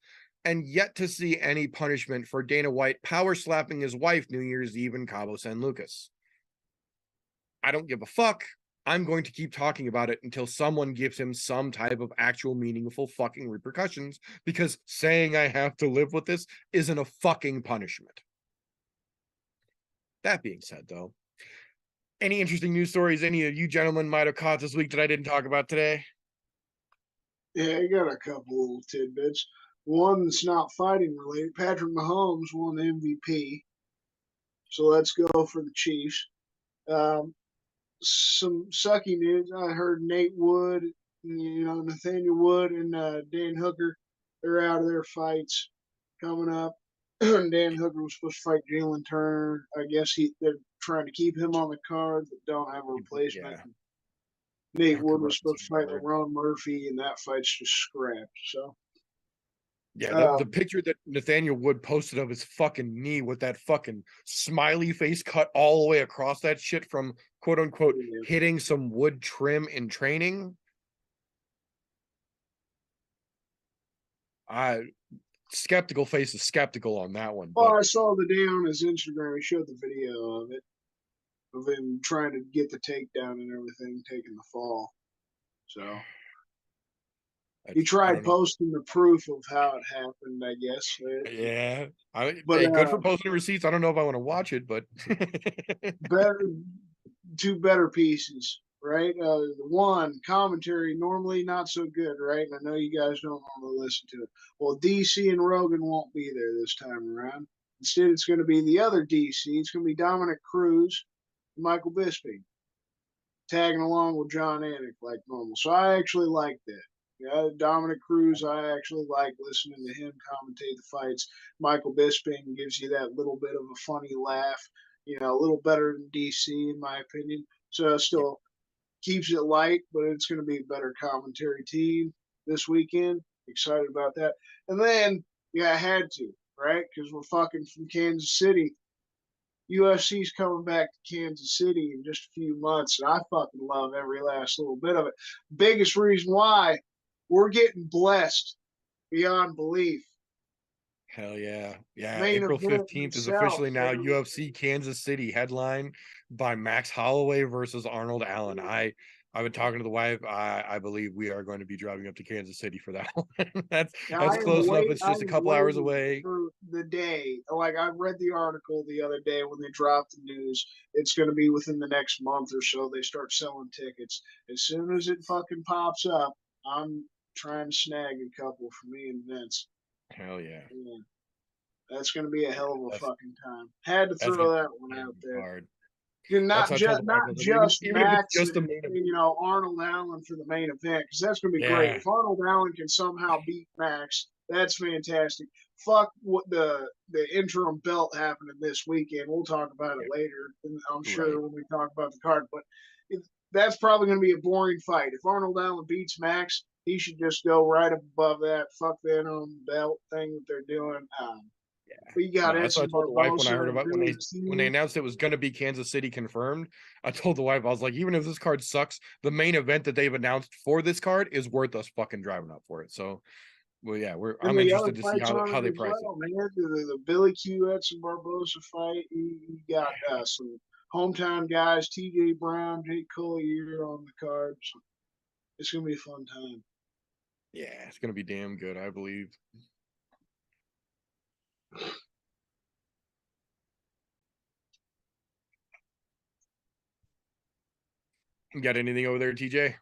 and yet to see any punishment for Dana White power slapping his wife New Year's Eve in Cabo San Lucas. I don't give a fuck. I'm going to keep talking about it until someone gives him some type of actual meaningful fucking repercussions, because saying I have to live with this isn't a fucking punishment. That being said, though, any interesting news stories any of you gentlemen might have caught this week that I didn't talk about today? Yeah, I got a couple little tidbits. One that's not fighting related. Patrick Mahomes won the MVP. So let's go for the Chiefs. Some sucky news. I heard Nate Wood, Nathaniel Wood and Dan Hooker, they're out of their fights coming up. Dan Hooker was supposed to fight Jalen Turner. I guess they're trying to keep him on the card, but don't have a replacement. Yeah. Nate Hooker Wood was supposed to fight represents LaRon Murphy, and that fight's just scrapped. So yeah, the picture that Nathaniel Wood posted of his fucking knee with that fucking smiley face cut all the way across that shit from quote unquote hitting some wood trim in training. Skeptical face is skeptical on that one. Well, But I saw the day on his Instagram. He showed the video of it. of him trying to get the takedown and everything, taking the fall. So he I tried don't know. posting the proof of how it happened, I guess. Yeah. But, Hey, good for posting receipts. I don't know if I want to watch it, but better, two better pieces, right? The one, commentary, normally not so good, right? And I know you guys don't normally listen to it. Well, DC and Rogan won't be there this time around. Instead, it's going to be the other DC. It's going to be Dominic Cruz and Michael Bisping tagging along with John Anik like normal. So I actually like that. Yeah, Dominic Cruz, I actually like listening to him commentate the fights. Michael Bisping gives you that little bit of a funny laugh, a little better than DC in my opinion. So still keeps it light, but it's going to be a better commentary team this weekend. Excited about that. And then, I had to, right? Because we're fucking from Kansas City. UFC's coming back to Kansas City in just a few months, and I fucking love every last little bit of it. Biggest reason why, we're getting blessed beyond belief. hell yeah. Yeah. Main April event 15th is himself. officially now UFC Kansas City, headline by Max Holloway versus Arnold Allen. I've been talking to the wife. I believe we are going to be driving up to Kansas City for that one. that's close enough. It's just a couple hours away. For the day. Like I read the article the other day when they dropped the news. It's going to be within the next month or so. They start selling tickets. As soon as it fucking pops up, I'm trying to snag a couple for me and Vince. Hell yeah. That's going to be a hell of a fucking time. Had to throw that one out there. Hard. Not just even if Max, it's just a main event. Arnold Allen for the main event, because that's going to be Yeah. great. If Arnold Allen can somehow beat Max, that's fantastic. Fuck what the interim belt happening this weekend. We'll talk about it later, I'm sure, when we talk about the card. But that's probably going to be a boring fight. If Arnold Allen beats Max, he should just go right up above that. Fuck the interim belt thing that they're doing. We got that's what I told the wife when I heard about when they announced it was going to be Kansas City confirmed. I told the wife, I was like, even if this card sucks, the main event that they've announced for this card is worth us fucking driving up for it. So, well, yeah, I'm interested to see how they price it. Man, the Billy Q Edson Barbosa fight. You got some hometown guys, TJ Brown, Jake Collier on the card. So it's gonna be a fun time. Yeah, it's gonna be damn good, I believe. You got anything over there, TJ?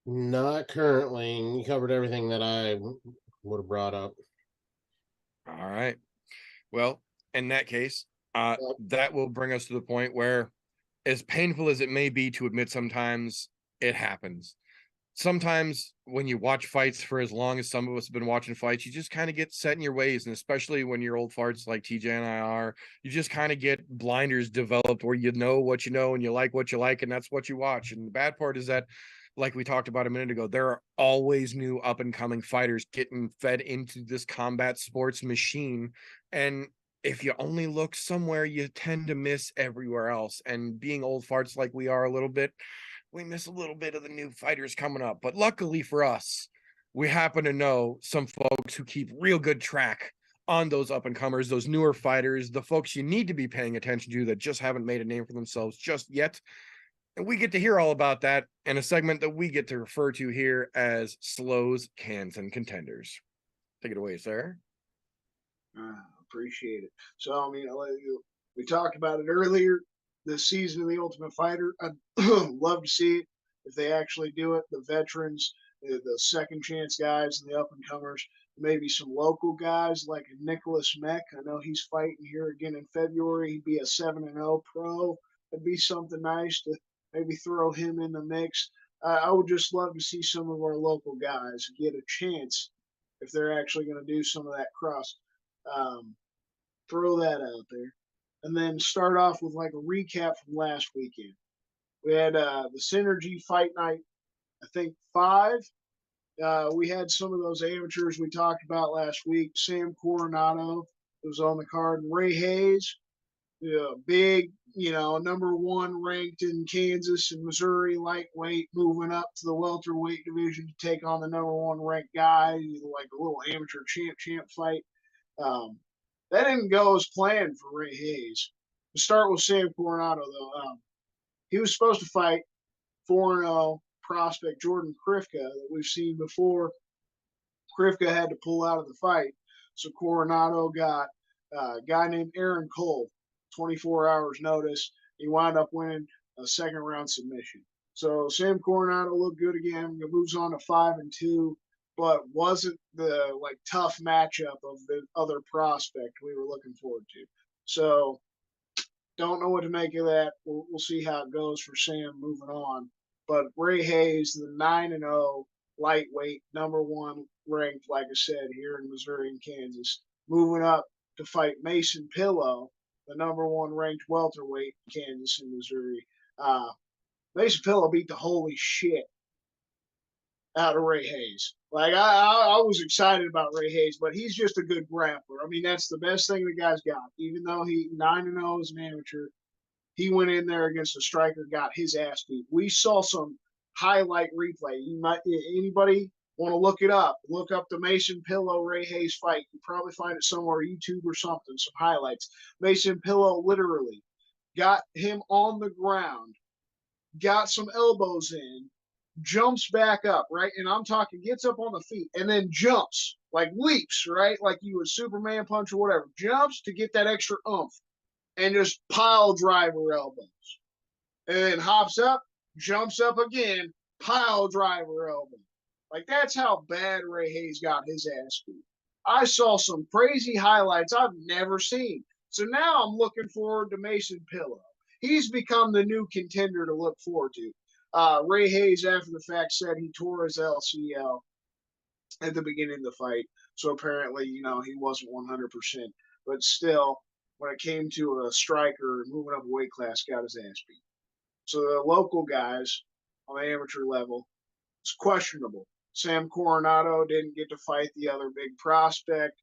Not currently. You covered everything that I would have brought up. All right. Well, in that case, that will bring us to the point where, as painful as it may be to admit, sometimes it happens. Sometimes when you watch fights for as long as some of us have been watching fights, you just kind of get set in your ways. And especially when you're old farts like TJ and I are, you just kind of get blinders developed where you know what you know and you like what you like, and that's what you watch. And the bad part is that, like we talked about a minute ago, there are always new up and coming fighters getting fed into this combat sports machine. And if you only look somewhere, you tend to miss everywhere else. And being old farts like we are a little bit, we miss a little bit of the new fighters coming up. But luckily for us, we happen to know some folks who keep real good track on those up and comers, those newer fighters, the folks you need to be paying attention to that just haven't made a name for themselves just yet. And we get to hear all about that in a segment that we get to refer to here as Slows, Cans, and Contenders. Take it away, sir. Appreciate it. So, we talked about it earlier. This season of The Ultimate Fighter, I'd love to see it if they actually do it. The veterans, the second chance guys, and the up and comers, maybe some local guys like Nicholas Mech. I know he's fighting here again in February. He'd be a 7-0 pro. It'd be something nice to maybe throw him in the mix. I would just love to see some of our local guys get a chance if they're actually going to do some of that cross. Throw that out there. And then start off with like a recap from last weekend. We had the Synergy Fight Night, I think 5. We had some of those amateurs we talked about last week. Sam Coronado was on the card. Ray Hayes, big, number 1 ranked in Kansas and Missouri lightweight, moving up to the welterweight division to take on the number 1 ranked guy, like a little amateur champ fight. That didn't go as planned for Ray Hayes. To start with Sam Coronado, though, he was supposed to fight 4-0 prospect Jordan Krifka that we've seen before. Krifka had to pull out of the fight, so Coronado got a guy named Aaron Cole, 24 hours notice. He wound up winning a second round submission. So Sam Coronado looked good again. He moves on to 5-2, but wasn't the tough matchup of the other prospect we were looking forward to. So don't know what to make of that. We'll see how it goes for Sam moving on. But Ray Hayes, the 9-0 lightweight, #1 ranked, like I said, here in Missouri and Kansas, moving up to fight Mason Pillow, the #1 ranked welterweight in Kansas and Missouri. Mason Pillow beat the holy shit out of Ray Hayes. I was excited about Ray Hayes, but he's just a good grappler. I mean, that's the best thing the guy's got. Even though he 9-0 as an amateur, he went in there against a striker, got his ass beat. We saw some highlight replay. Anybody want to look it up? Look up the Mason Pillow Ray Hayes fight. You probably find it somewhere, YouTube or something. Some highlights. Mason Pillow literally got him on the ground, got some elbows in, jumps back up, right? And I'm talking gets up on the feet and then jumps, leaps, right? Like you would Superman punch or whatever. Jumps to get that extra oomph and just pile driver elbows. And then hops up, jumps up again, pile driver elbow. That's how bad Ray Hayes got his ass beat. I saw some crazy highlights I've never seen. So now I'm looking forward to Mason Pillow. He's become the new contender to look forward to. Ray Hayes, after the fact, said he tore his LCL at the beginning of the fight. So apparently, he wasn't 100%. But still, when it came to a striker moving up a weight class, got his ass beat. So the local guys on the amateur level, it's questionable. Sam Coronado didn't get to fight the other big prospect.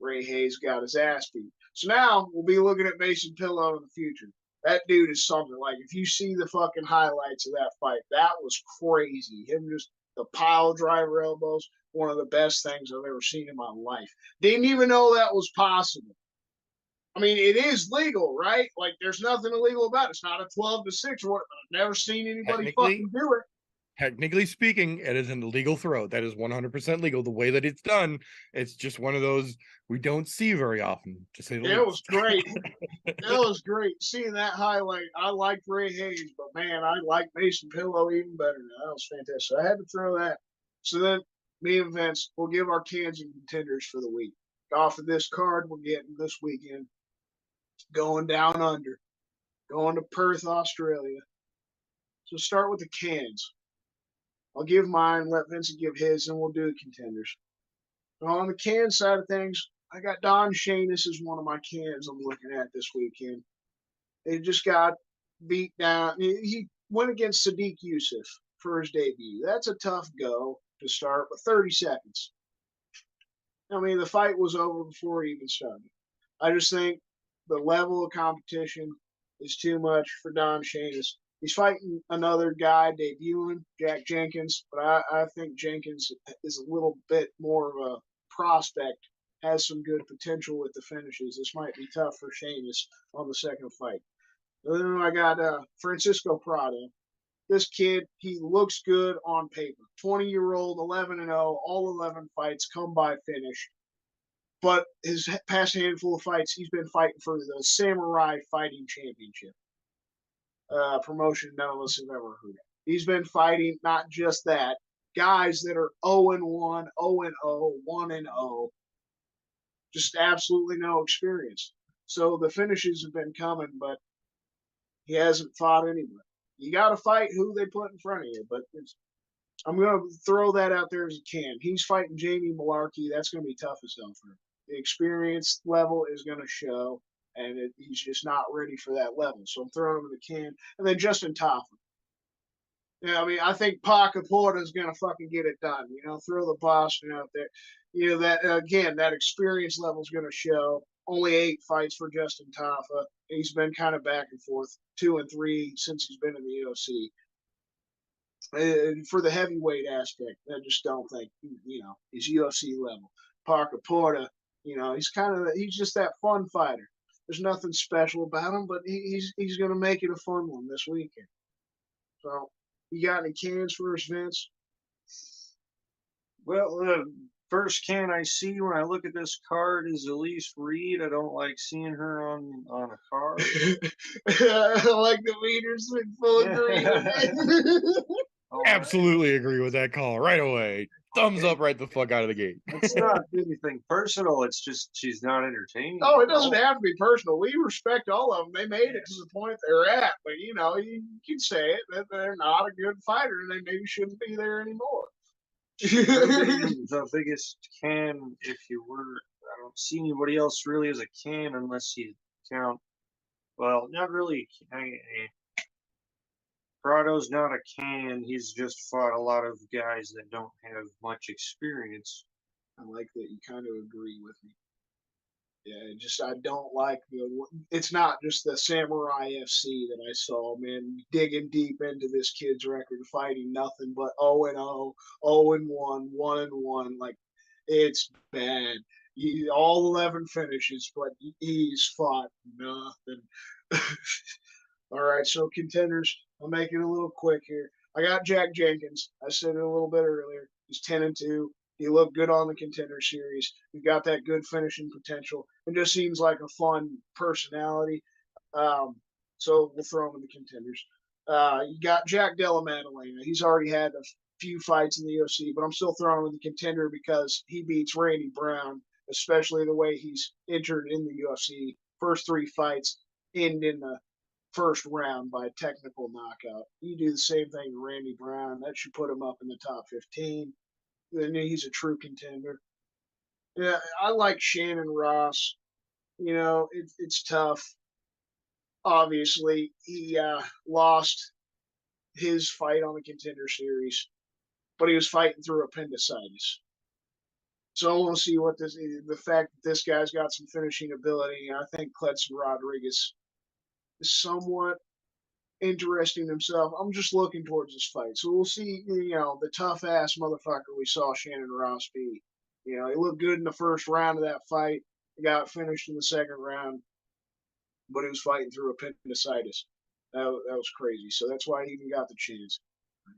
Ray Hayes got his ass beat. So now we'll be looking at Mason Pillow in the future. That dude is something. If you see the fucking highlights of that fight, that was crazy. Him just the pile driver elbows, one of the best things I've ever seen in my life. Didn't even know that was possible. I mean, it is legal, right? There's nothing illegal about it. It's not a 12-6 or whatever. I've never seen anybody fucking do it. Technically speaking, it is an illegal throw. That is 100% legal. The way that it's done, it's just one of those we don't see very often. To say the least. It was great. It was great. Seeing that highlight, I liked Ray Hayes, but man, I like Mason Pillow even better now. That was fantastic. So I had to throw that. So then, me and Vince will give our Kansas contenders for the week. Off of this card, we're getting this weekend. Going down under. Going to Perth, Australia. So start with the cans. I'll give mine, let Vincent give his, and we'll do the contenders. So on the can side of things, I got Don Shane. This is one of my cans I'm looking at this weekend. He just got beat down. He went against Sadiq Youssef for his debut. That's a tough go to start, but 30 seconds. I mean, the fight was over before he even started. I just think the level of competition is too much for Don Shane. He's fighting another guy debuting, Jack Jenkins, but I think Jenkins is a little bit more of a prospect, has some good potential with the finishes. This might be tough for Sheamus on the second fight. And then I got Francisco Prado. This kid, he looks good on paper. 20-year-old, 11-0, all 11 fights, come by finish. But his past handful of fights, he's been fighting for the Samurai Fighting Championship. Promotion none of us have ever heard of. He's been fighting not just that, guys that are 0-1, 0-0, 1-0, just absolutely no experience. So the finishes have been coming, but he hasn't fought anybody. You got to fight who they put in front of you, but I'm going to throw that out there as a can. He's fighting Jamie Malarkey. That's going to be tough as hell for him. The experience level is going to show. And he's just not ready for that level. So I'm throwing him in the can. And then Justin Taffa. I mean, I think Paca Porta is going to fucking get it done. Throw the Boston out there. That again, that experience level is going to show. Only 8 fights for Justin Taffa. He's been kind of back and forth, 2 and 3 since he's been in the UFC. For the heavyweight aspect, I just don't think, he's UFC level. Paca Porta, he's just that fun fighter. There's nothing special about him, but he's going to make it a fun one this weekend. So, you got any cans for us, Vince? Well, the first can I see when I look at this card is Elise Reed. I don't like seeing her on a card. I like the leaders in full agreement. Absolutely agree with that call right away. Thumbs up right the fuck out of the gate. It's not anything personal. It's just she's not entertaining. Oh, it doesn't have to be personal. We respect all of them. They made it to the point they're at, but you can say it that they're not a good fighter and they maybe shouldn't be there anymore. The biggest can, if you were, I don't see anybody else really as a can unless you count. Well, not really. Prado's not a can. He's just fought a lot of guys that don't have much experience. I like that you kind of agree with me. Yeah, I don't like it's not just the Samurai FC that I saw, man, digging deep into this kid's record, fighting nothing but 0-0, 0-1, 1-1. Like, it's bad. All 11 finishes, but he's fought nothing. All right, so contenders, I'll make it a little quick here. I got Jack Jenkins. I said it a little bit earlier. He's 10-2. He looked good on the contender series. He got that good finishing potential. It just seems like a fun personality. So we'll throw him in the contenders. You got Jack Della Maddalena. He's already had a few fights in the UFC, but I'm still throwing him in the contender because he beats Randy Brown, especially the way he's entered in the UFC. First 3 fights end in the first round by technical knockout. You do the same thing to Randy Brown. That should put him up in the top 15. Then he's a true contender. Yeah, I like Shannon Ross. It's tough. Obviously, he lost his fight on the contender series, but he was fighting through appendicitis. So I want to see the fact that this guy's got some finishing ability. I think Cledson Rodriguez is somewhat interesting himself. I'm just looking towards this fight. So we'll see, the tough ass motherfucker we saw Shannon Ross be. He looked good in the first round of that fight. He got finished in the second round, but he was fighting through appendicitis. That was crazy. So that's why he even got the chance.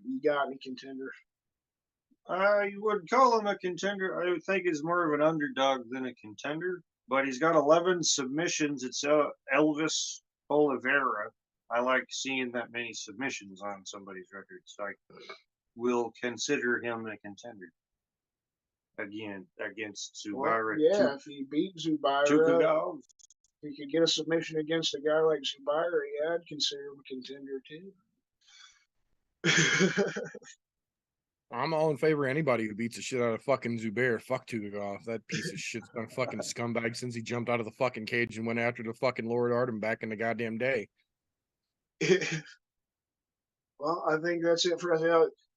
You got any contender? You would call him a contender. I would think he's more of an underdog than a contender, but he's got 11 submissions. It's Elvis Oliveira. I like seeing that many submissions on somebody's record, so I will consider him a contender. Again, against Zubaira. If he beat Zubaira, if he could get a submission against a guy like Zubaira, I'd consider him a contender too. I'm all in favor of anybody who beats the shit out of fucking Zubair. Fuck Tugagov. That piece of shit's been a fucking scumbag since he jumped out of the fucking cage and went after the fucking Lord Artem back in the goddamn day. Well, I think that's it for us.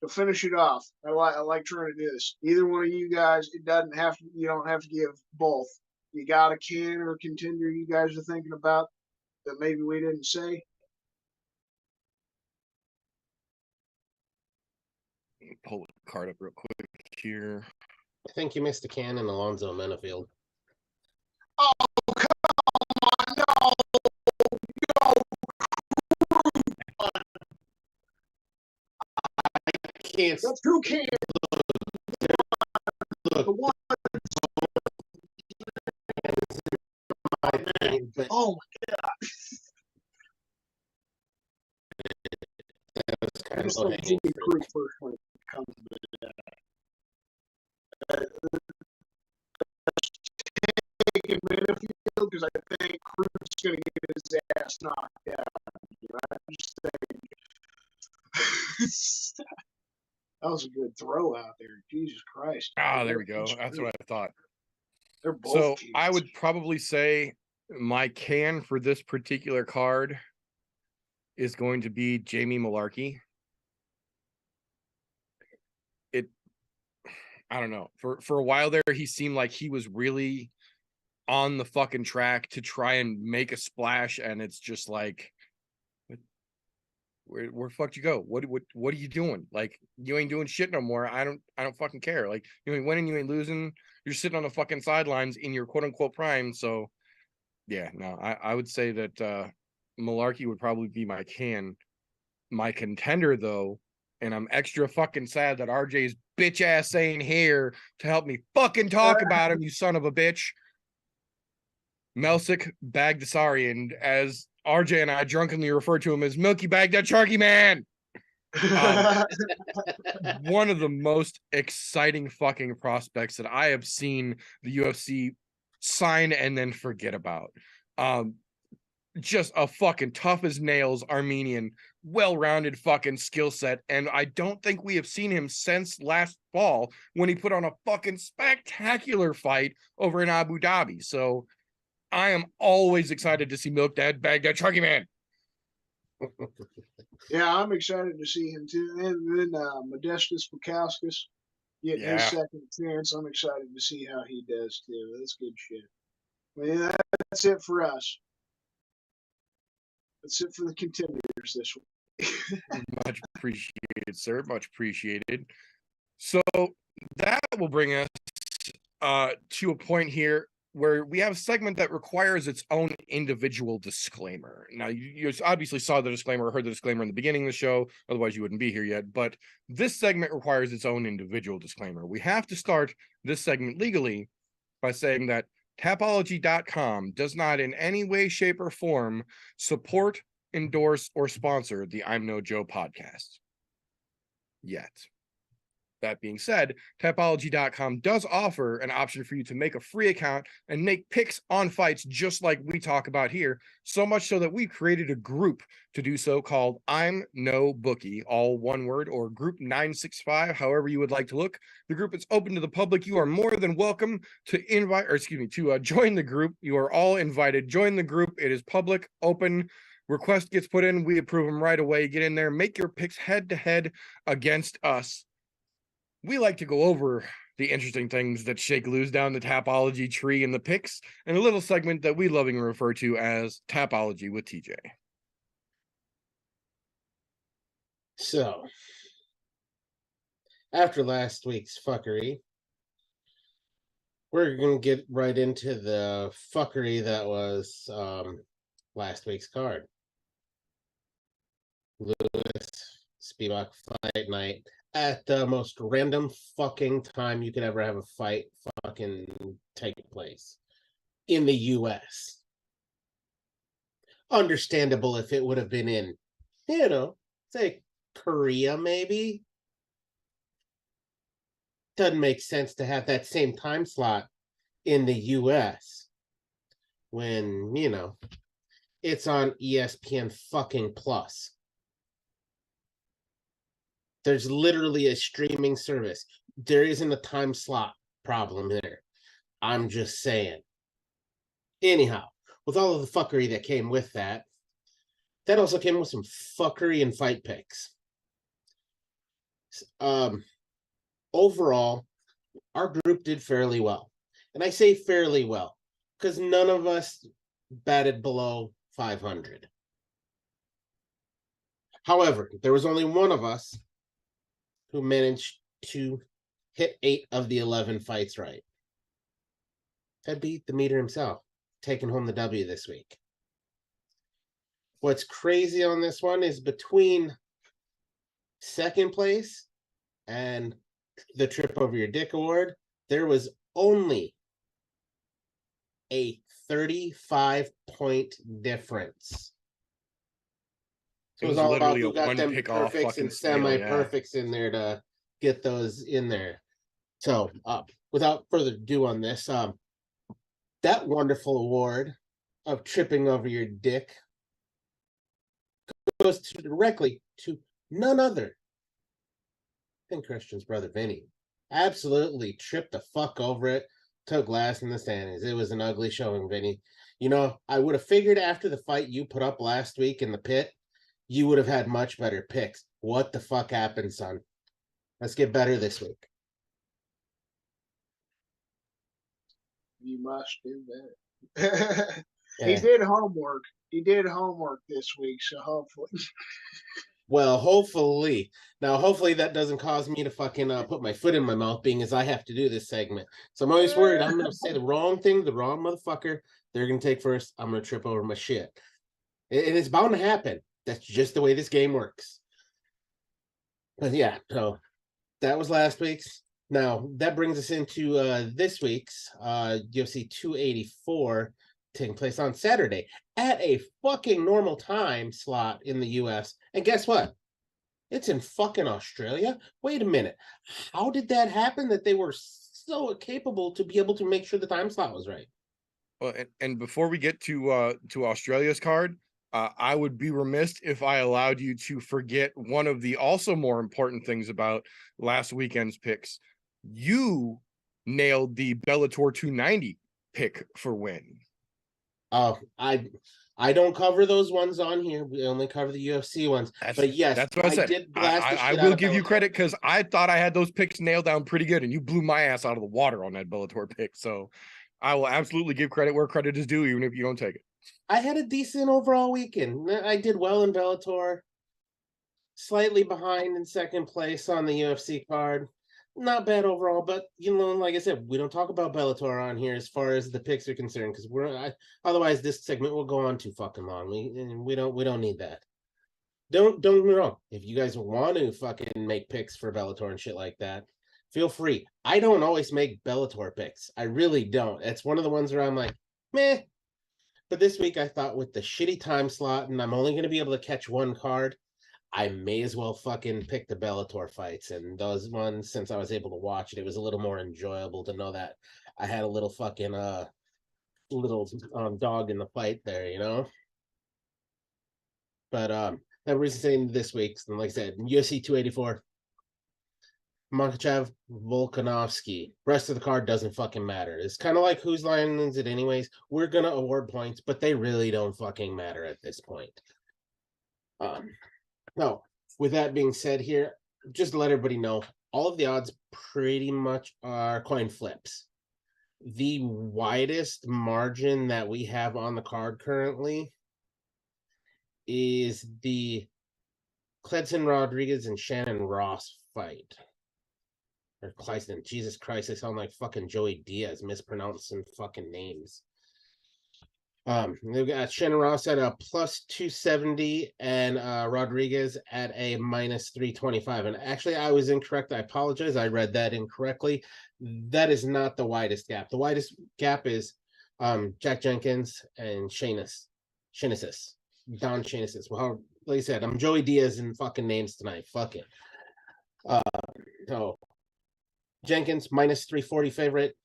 To finish it off, I like trying to do this. Either one of you guys, you don't have to give both. You got a can or a contender you guys are thinking about that maybe we didn't say? Let me pull the card up real quick here. I think you missed a can in Alonzo Menafield. Oh, come on, no. Can't. That's 2 cans. The one. Oh my god. That was kind Just of like Jimmy Cruz first when it comes to that. Taking Minifield because I think Cruz is going to get his ass knocked out. I just think that was a good throw out there. Jesus Christ. Ah, there we go. That's what I thought. They're both So cans. I would probably say my can for this particular card is going to be Jamie Malarkey. I don't know. For a while there, he seemed like he was really on the fucking track to try and make a splash, and it's just like, where fuck you go? What are you doing? Like, you ain't doing shit no more. I don't fucking care. Like, you ain't winning, you ain't losing. You're sitting on the fucking sidelines in your quote unquote prime. So Yeah, no, I would say that Malarkey would probably be my contender though, and I'm extra fucking sad that RJ's bitch ass ain't here to help me fucking talk about him, you son of a bitch. Melsik Bagdasarian, as RJ and I drunkenly refer to him as Milky Baghdad Sharky Man. One of the most exciting fucking prospects that I have seen the UFC sign and then forget about. Just a fucking tough as nails Armenian, well-rounded fucking skill set, and I don't think we have seen him since last fall when he put on a fucking spectacular fight over in Abu Dhabi. So I am always excited to see Milk Dad Baghdad Sharky Man. Yeah, I'm excited to see him too. And then Modestus Bukauskas getting his second chance. I'm excited to see how he does too. That's good shit. Well, that's it for us. That's it for the contenders this week. Much appreciated, sir. Much appreciated. So that will bring us to a point here where we have a segment that requires its own individual disclaimer. Now, you obviously saw the disclaimer or heard the disclaimer in the beginning of the show, otherwise you wouldn't be here yet, but this segment requires its own individual disclaimer. We have to start this segment legally by saying that Tapology.com does not in any way, shape, or form support, endorse, or sponsor the I'm No Joe podcast. Yet. That being said, Tapology.com does offer an option for you to make a free account and make picks on fights just like we talk about here, so much so that we've created a group to do so called ImNoBookie, all one word, or Group 965, however you would like to look. The group is open to the public. You are more than welcome to join the group. You are all invited. Join the group. It is public, open. Request gets put in. We approve them right away. Get in there. Make your picks head-to-head against us. We like to go over the interesting things that shake loose down the Tapology tree in the picks, and a little segment that we lovingly refer to as Tapology with TJ. So, after last week's fuckery, we're going to get right into the fuckery that was last week's card. Lewis Spivak fight night. At the most random fucking time you could ever have a fight fucking take place in the US. Understandable if it would have been in, say Korea maybe. Doesn't make sense to have that same time slot in the US when, it's on ESPN fucking Plus. There's literally a streaming service. There isn't a time slot problem there. I'm just saying. Anyhow, with all of the fuckery that came with that, that also came with some fuckery and fight picks. Overall, our group did fairly well. And I say fairly well because none of us batted below 500. However, there was only one of us who managed to hit 8 of the 11 fights right. That beat the meter himself, taking home the W this week. What's crazy on this one is between second place and the Trip Over Your Dick award, there was only a 35-point difference. So it was all about who got them perfects and semi-perfects in there to get those in there. So, without further ado on this, that wonderful award of tripping over your dick goes directly to none other than Christian's brother Vinny. Absolutely tripped the fuck over it, took last in the standings. It was an ugly showing, Vinny. I would have figured after the fight you put up last week in the pit, you would have had much better picks. What the fuck happened, son? Let's get better this week. You must do that. He did homework. He did homework this week, so hopefully. Well, hopefully. Now, hopefully that doesn't cause me to fucking put my foot in my mouth, being as I have to do this segment. So I'm always worried I'm going to say the wrong thing, the wrong motherfucker, They're gonna take first. I'm gonna trip over my shit. And it's bound to happen. That's just the way this game works. But yeah, so that was last week's. Now that brings us into this week's UFC 284 taking place on Saturday at a fucking normal time slot in the US. And guess what? It's in fucking Australia. Wait a minute. How did that happen that they were so capable to be able to make sure the time slot was right? Well, and before we get to Australia's card, I would be remiss if I allowed you to forget one of the also more important things about last weekend's picks. You nailed the Bellator 290 pick for win. Oh, I don't cover those ones on here. We only cover the UFC ones. But yes, that's what I said. did blast the I shit will out of give you Bellator. credit because I thought I had those picks nailed down pretty good, and you blew my ass out of the water on that Bellator pick. So I will absolutely give credit where credit is due, even if you don't take it. I had a decent overall weekend. I did well in Bellator. Slightly behind in second place on the UFC card. Not bad overall, but like I said, we don't talk about Bellator on here as far as the picks are concerned because otherwise this segment will go on too fucking long. We don't need that. Don't get me wrong. If you guys want to fucking make picks for Bellator and shit like that, feel free. I don't always make Bellator picks. I really don't. It's one of the ones where I'm like, meh. But this week I thought with the shitty time slot and I'm only going to be able to catch one card, I may as well fucking pick the Bellator fights. And those ones, since I was able to watch it, it was a little more enjoyable to know that I had a little fucking dog in the fight there. But that brings us into this week's, and like I said, UFC 284. MakhachevVsVolkanovski. Rest of the card doesn't fucking matter. It's kind of like whose line wins it anyways. We're gonna award points, but they really don't fucking matter at this point. No, with that being said here, just to let everybody know, all of the odds pretty much are coin flips. The widest margin that we have on the card currently is the Cledson Rodriguez and Shannon Ross fight. Or Cleiston. Jesus Christ, I sound like fucking Joey Diaz mispronouncing fucking names. They've got Shannon Ross at a plus 270 and Rodriguez at a minus 325. And actually, I was incorrect. I apologize. I read that incorrectly. That is not the widest gap. The widest gap is Jack Jenkins and Shanesis. Don Shanesis. Well, like I said, I'm Joey Diaz in fucking names tonight. Fuck it. So Jenkins minus 340 favorite.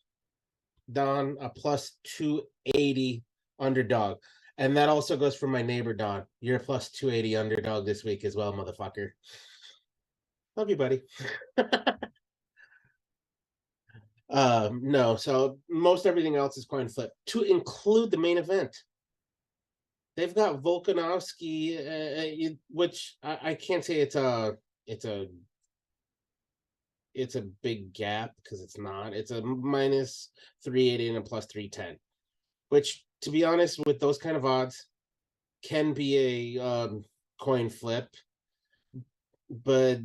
Don a plus 280 underdog. And that also goes for my neighbor Don. You're a plus 280 underdog this week as well, motherfucker. Love you, buddy. No, so most everything else is coin flip to include the main event. They've got Volkanovski, which I can't say it's a big gap because it's not. It's a minus 380 and a plus 310, which, to be honest, with those kind of odds, can be a coin flip. But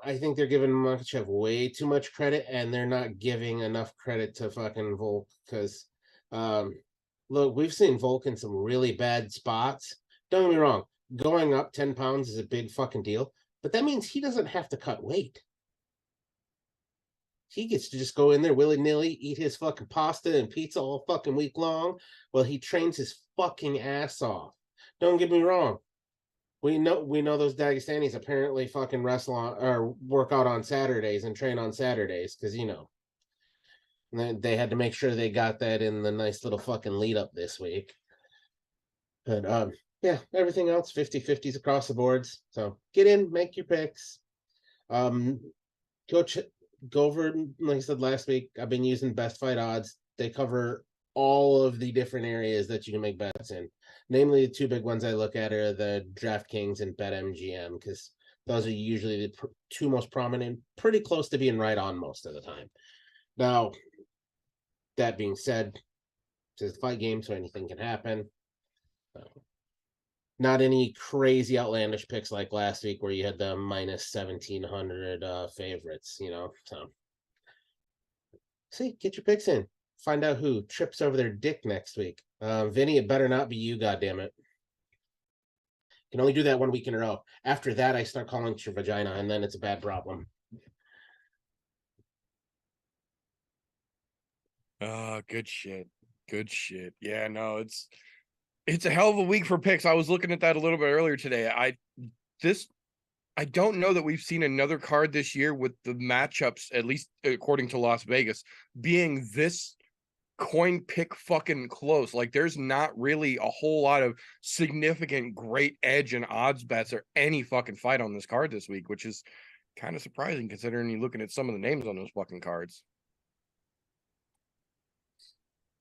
I think they're giving Makhachev way too much credit, and they're not giving enough credit to fucking Volk because, look, we've seen Volk in some really bad spots. Don't get me wrong, going up 10 pounds is a big fucking deal, but that means he doesn't have to cut weight. He gets to just go in there willy-nilly, eat his fucking pasta and pizza all fucking week long while he trains his fucking ass off. Don't get me wrong. We know those Dagestanis apparently fucking wrestle on or work out on Saturdays and train on Saturdays because they had to make sure they got that in the nice little fucking lead up this week. But yeah, everything else 50-50s across the boards. So get in, make your picks. Go over, like I said last week, I've been using Best Fight Odds. They cover all of the different areas that you can make bets in. Namely, the two big ones I look at are the DraftKings and BetMGM, because those are usually the two most prominent, pretty close to being right on most of the time. Now, that being said, it's a fight game, so anything can happen. Not any crazy outlandish picks like last week where you had the minus 1,700 favorites, So, see, get your picks in. Find out who trips over their dick next week. Vinny, it better not be you, goddammit. You can only do that 1 week in a row. After that, I start calling it your vagina, and then it's a bad problem. Good shit. Good shit. Yeah, no, it's a hell of a week for picks. I was looking at that a little bit earlier today. I don't know that we've seen another card this year with the matchups, at least according to Las Vegas, being this coin pick fucking close. Like, there's not really a whole lot of significant great edge and odds bets or any fucking fight on this card this week, which is kind of surprising considering you're looking at some of the names on those fucking cards.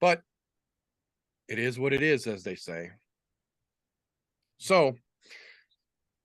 But it is what it is, as they say. So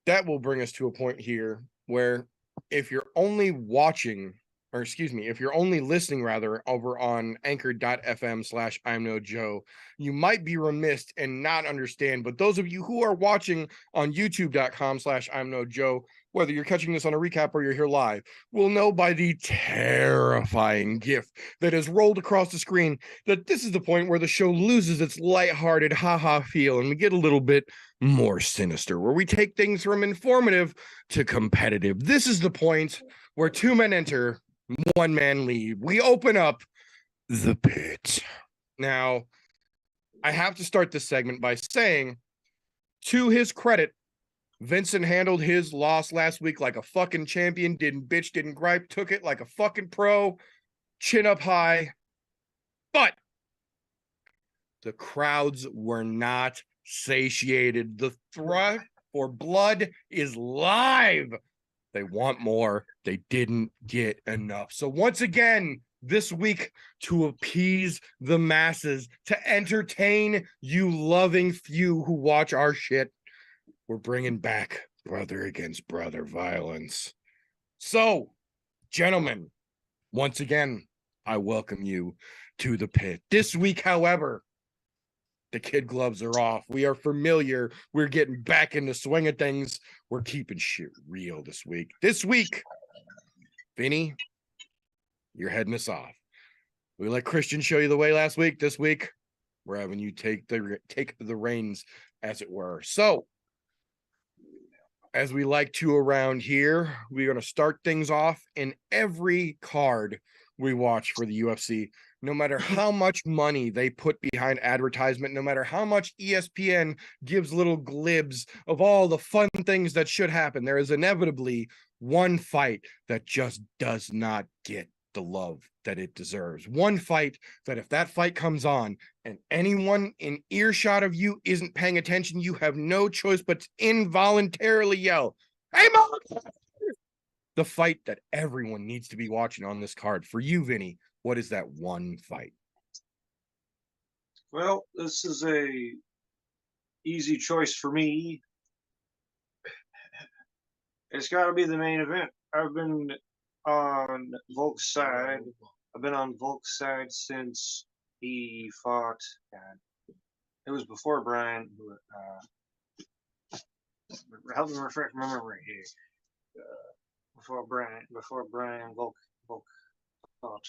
that will bring us to a point here where if you're only watching, or excuse me, if you're only listening rather over on anchor.fm/ImNoJoe, you might be remiss and not understand. But those of you who are watching on youtube.com/ImNoJoe, whether you're catching this on a recap or you're here live, will know by the terrifying gif that has rolled across the screen that this is the point where the show loses its lighthearted haha feel and we get a little bit more sinister, where we take things from informative to competitive. This is the point where 2 men enter, 1 man leave. We open up the pit. Now, I have to start this segment by saying, to his credit, Vincent handled his loss last week like a fucking champion, didn't bitch, didn't gripe, took it like a fucking pro, chin up high. But the crowds were not satiated. The thirst for blood is live. They want more. They didn't get enough. So once again, this week, to appease the masses, to entertain you loving few who watch our shit, we're bringing back brother against brother violence. So, gentlemen, once again, I welcome you to the pit. This week, however, the kid gloves are off. We are familiar. We're getting back in the swing of things. We're keeping shit real this week. This week, Vinny, you're heading us off. We let Christian show you the way last week. This week, we're having you take the reins, as it were. So, as we like to around here, we're going to start things off in every card we watch for the UFC. No matter how much money they put behind advertisement, no matter how much ESPN gives little glibs of all the fun things that should happen, there is inevitably one fight that just does not get the love that it deserves. One fight that if that fight comes on and anyone in earshot of you isn't paying attention, you have no choice but to involuntarily yell, "Hey, motherfucker!" The fight that everyone needs to be watching on this card. For you, Vinny, what is that one fight? Well, this is a easy choice for me. It's got to be the main event. I've been on Volk's side. I've been on Volk's side since he fought. God, it was before Brian. Help me refresh my memory here. Before Brian Volk fought.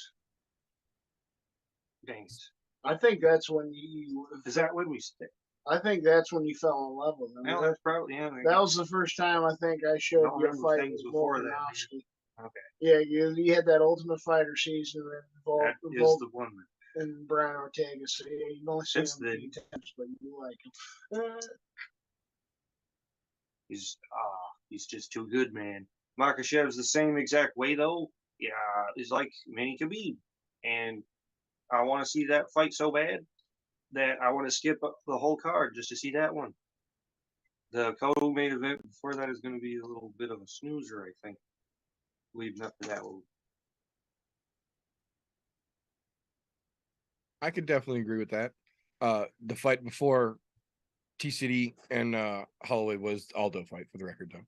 Dang it. I think that's when you. Is that when we stick? I think that's when you fell in love with him. No, that's probably That was the first time I think I showed don't you a remember fight things with before that. Volkanovski. Okay. Yeah, you had that Ultimate Fighter season and That is Volk the one. and Brian Ortega. So yeah, you've only seen him It's a few times, but you like him. He's just too good, man. Makhachev's the same exact way though. Yeah, he's like Manny Khabib, and I want to see that fight so bad that I want to skip the whole card just to see that one. The co-main event before that is going to be a little bit of a snoozer, I think. Leading up to that one. I could definitely agree with that. The fight before T-City and Holloway was Aldo fight, for the record, though.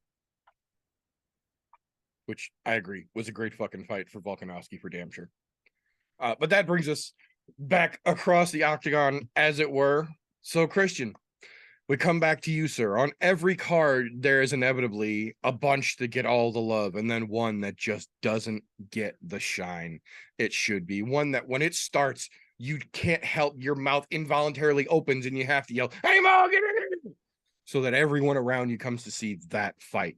Which I agree was a great fucking fight for Volkanovski, for damn sure. But that brings us back across the octagon, as it were. So, Christian, we come back to you, sir. On every card, there is inevitably a bunch that get all the love, and then one that just doesn't get the shine it should be. One that when it starts, you can't help, your mouth involuntarily opens and you have to yell, "Hey Mo, get in here!" So that everyone around you comes to see that fight.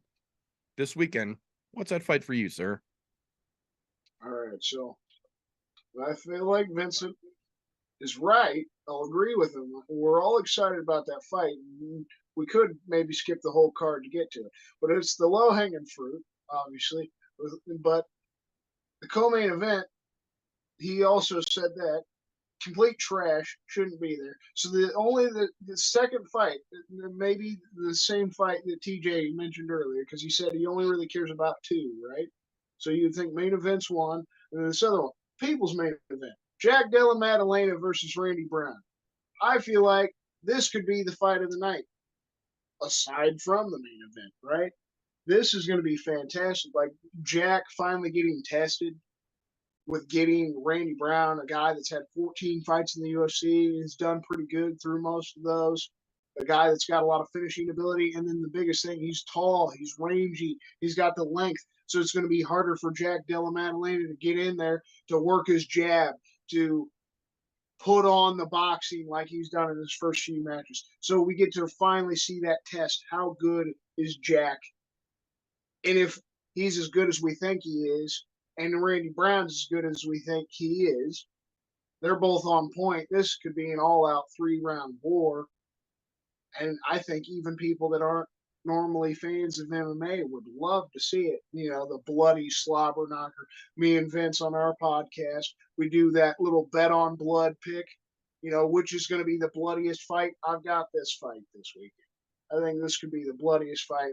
This weekend, what's that fight for you, sir? All right, so I feel like Vincent is right. I'll agree with him. We're all excited about that fight. We could maybe skip the whole card to get to it, but it's the low hanging fruit, obviously. But the co-main event, he also said that complete trash, shouldn't be there. So the second fight, maybe the same fight that TJ mentioned earlier, because he said he only really cares about two, right? So you'd think main event's one, and then this other one, people's main event, Jack Della Maddalena versus Randy Brown. I feel like this could be the fight of the night, aside from the main event, right? This is going to be fantastic. Like Jack finally getting tested with getting Randy Brown, a guy that's had 14 fights in the UFC, he's done pretty good through most of those. A guy that's got a lot of finishing ability, and then the biggest thing, he's tall, he's rangy, he's got the length. So it's going to be harder for Jack Della Maddalena to get in there, to work his jab, to put on the boxing like he's done in his first few matches. So we get to finally see that test. How good is Jack? And if he's as good as we think he is, and Randy Brown's as good as we think he is, they're both on point. This could be an all-out 3-round war. And I think even people that aren't normally fans of MMA would love to see it. You know, the bloody slobber knocker. Me and Vince on our podcast, we do that little bet on blood pick. You know, which is going to be the bloodiest fight? I've got this fight this weekend. I think this could be the bloodiest fight.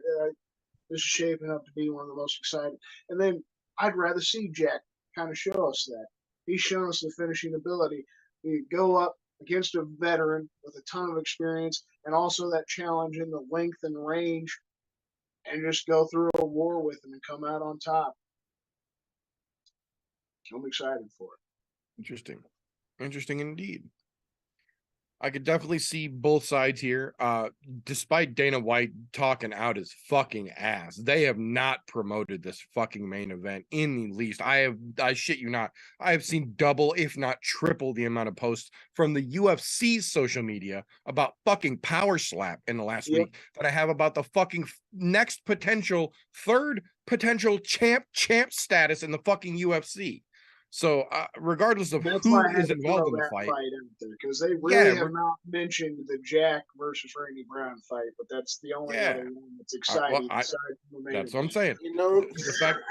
This is shaping up to be one of the most exciting. And then I'd rather see Jack kind of show us that. He's shown us the finishing ability. You go up against a veteran with a ton of experience and also that challenge in the length and range and just go through a war with him and come out on top. I'm excited for it. Interesting. Interesting indeed. I could definitely see both sides here. Despite Dana White talking out his fucking ass, they have not promoted this fucking main event in the least. I shit you not, I have seen double, if not triple, the amount of posts from the UFC's social media about fucking Power Slap in the last week that I have about the fucking next potential, third potential champ status in the fucking UFC. So regardless of That's who why I had is to involved throw in the that fight out there because they really have not mentioned the Jack versus Randy Brown fight, but that's the only other one that's exciting. well, aside from the main that's what I'm event. saying. You know,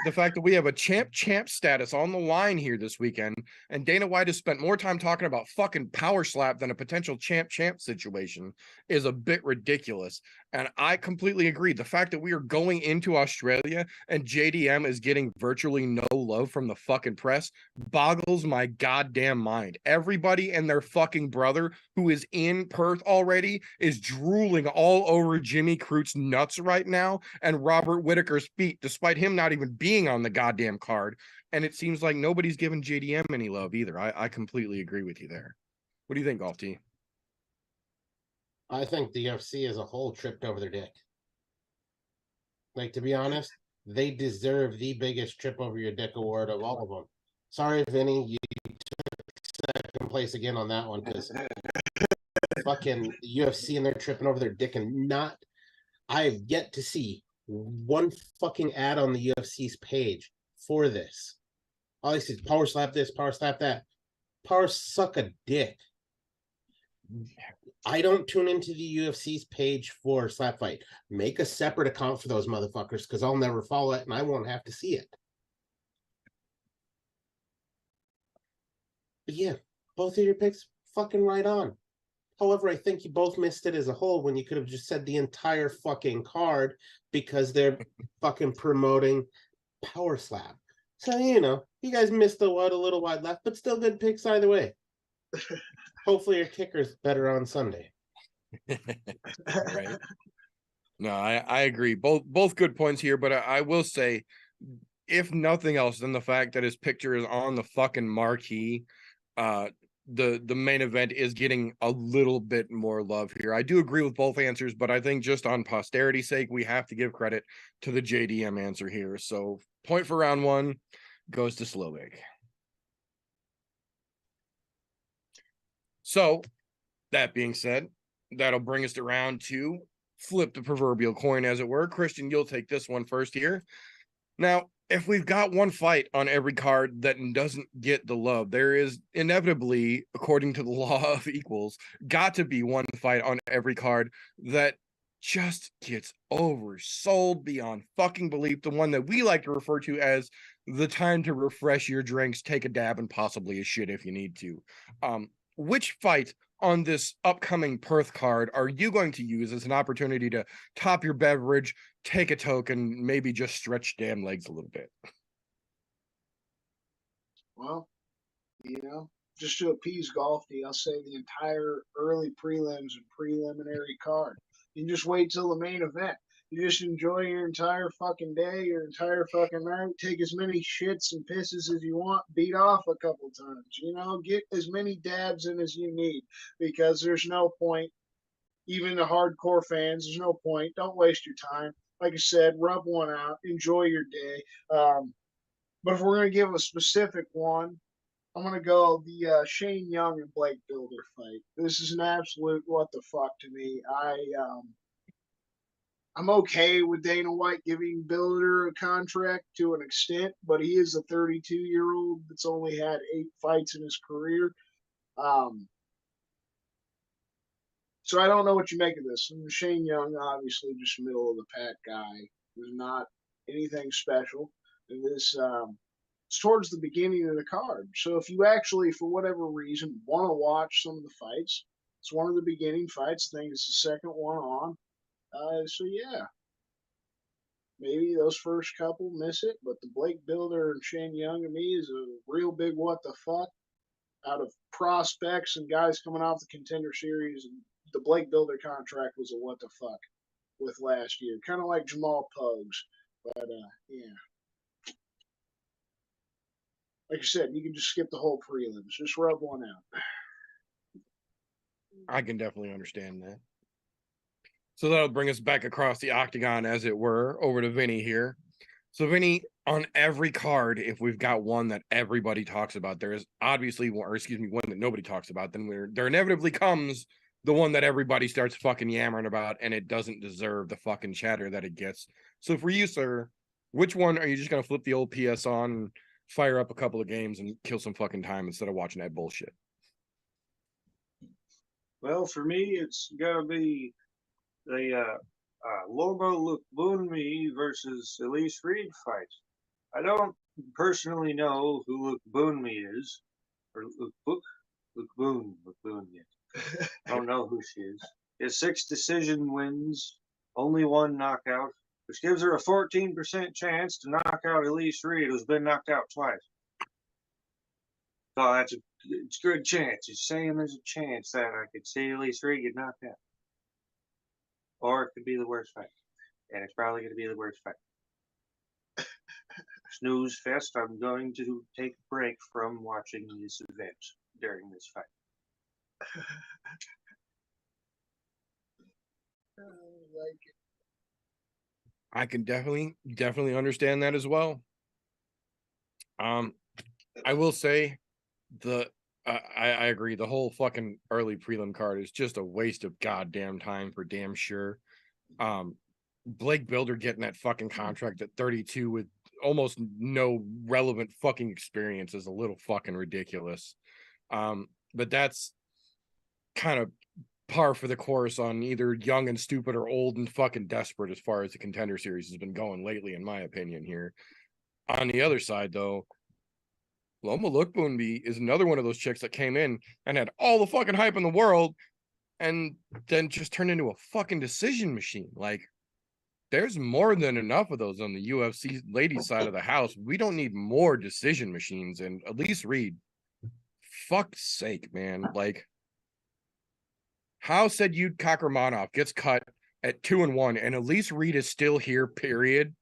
The fact that we have a champ status on the line here this weekend, and Dana White has spent more time talking about fucking Power Slap than a potential champ situation is a bit ridiculous. And I completely agree. The fact that we are going into Australia and JDM is getting virtually no love from the fucking press boggles my goddamn mind. Everybody and their fucking brother who is in Perth already is drooling all over Jimmy Crute's nuts right now and Robert Whitaker's feet, despite him not even being on the goddamn card. And it seems like nobody's giving JDM any love either. I completely agree with you there. What do you think, Golf T? I think the UFC as a whole tripped over their dick. Like, to be honest, they deserve the biggest trip over your dick award of all of them. Sorry, Vinny, you took second place again on that one because fucking UFC and they're tripping over their dick and not. I have yet to see one fucking ad on the UFC's page for this. All I see is power slap this, power slap that. Power suck a dick. I don't tune into the UFC's page for Slap Fight. Make a separate account for those motherfuckers because I'll never follow it and I won't have to see it. But yeah, both of your picks fucking right on. However, I think you both missed it as a whole when you could have just said the entire fucking card because they're fucking promoting Power Slap. So, you know, you guys missed a little wide left, but still good picks either way. Hopefully your kicker's better on Sunday. Right. No, I agree. Both good points here, but I will say, if nothing else than the fact that his picture is on the fucking marquee, the main event is getting a little bit more love here. I do agree with both answers, but I think just on posterity's sake, we have to give credit to the JDM answer here. So point for round one goes to Slovak. So that being said, that'll bring us to round 2. Flip the proverbial coin, as it were. Christian, you'll take this one first here. Now, if we've got one fight on every card that doesn't get the love, there is inevitably, according to the law of equals, got to be one fight on every card that just gets oversold beyond fucking belief. The one that we like to refer to as the time to refresh your drinks, take a dab, and possibly a shit if you need to. Which fight on this upcoming Perth card are you going to use as an opportunity to top your beverage, take a token, maybe just stretch damn legs a little bit? Well, just to appease Golfy, I'll say the entire early prelims and preliminary card. You just wait till the main event. You just enjoy your entire fucking day, your entire fucking night. Take as many shits and pisses as you want. Beat off a couple times. Get as many dabs in as you need, because there's no point. Even the hardcore fans, there's no point. Don't waste your time. Like I said, rub one out. Enjoy your day. But if we're going to give a specific one, I'm going to go the Shane Young and Blake Builder fight. This is an absolute what the fuck to me. I'm okay with Dana White giving Builder a contract to an extent, but he is a 32-year-old that's only had 8 fights in his career. So I don't know what you make of this. And Shane Young, obviously, just middle of the pack guy, was not anything special. And this it's towards the beginning of the card. So if you actually, for whatever reason, want to watch some of the fights, it's one of the beginning fights. I think it's the second one on. So yeah, maybe those first couple miss it, but the Blake Builder and Shane Young to me is a real big what the fuck out of prospects and guys coming off the Contender Series. And the Blake Builder contract was a what the fuck with last year, kind of like Jamal Pugs, but yeah. Like I said, you can just skip the whole prelims, just rub one out. I can definitely understand that. So that'll bring us back across the octagon, as it were, over to Vinny here. So Vinny, on every card, if we've got one that everybody talks about, there is obviously one, or excuse me, one that nobody talks about, then there inevitably comes the one that everybody starts fucking yammering about, and it doesn't deserve the fucking chatter that it gets. So for you, sir, which one are you just going to flip the old PS on and fire up a couple of games and kill some fucking time instead of watching that bullshit? Well, for me, it's got to be the Lobo Lukbunmi versus Elise Reed fight. I don't personally know who Lukbunmi is, or Lukbun yet. I don't know who she is. She has 6 decision wins, only 1 knockout, which gives her a 14% chance to knock out Elise Reed, who's been knocked out twice. So it's a good chance. It's saying there's a chance that I could see Elise Reed get knocked out. Or it could be the worst fight. And it's probably going to be the worst fight. Snooze fest, I'm going to take a break from watching this event during this fight. Like it. I can definitely understand that as well. I will say I agree. The whole fucking early prelim card is just a waste of goddamn time for damn sure. Blake Builder getting that fucking contract at 32 with almost no relevant fucking experience is a little fucking ridiculous. But that's kind of par for the course on either young and stupid or old and fucking desperate as far as the Contender Series has been going lately, in my opinion here. On the other side, though, Loma Lookboonby is another one of those chicks that came in and had all the fucking hype in the world and then just turned into a fucking decision machine. Like, there's more than enough of those on the UFC ladies side of the house. We don't need more decision machines. And Elise Reed, fuck's sake, man. Like, how said Yud Kakramanov gets cut at 2-1 and Elise Reed is still here, period,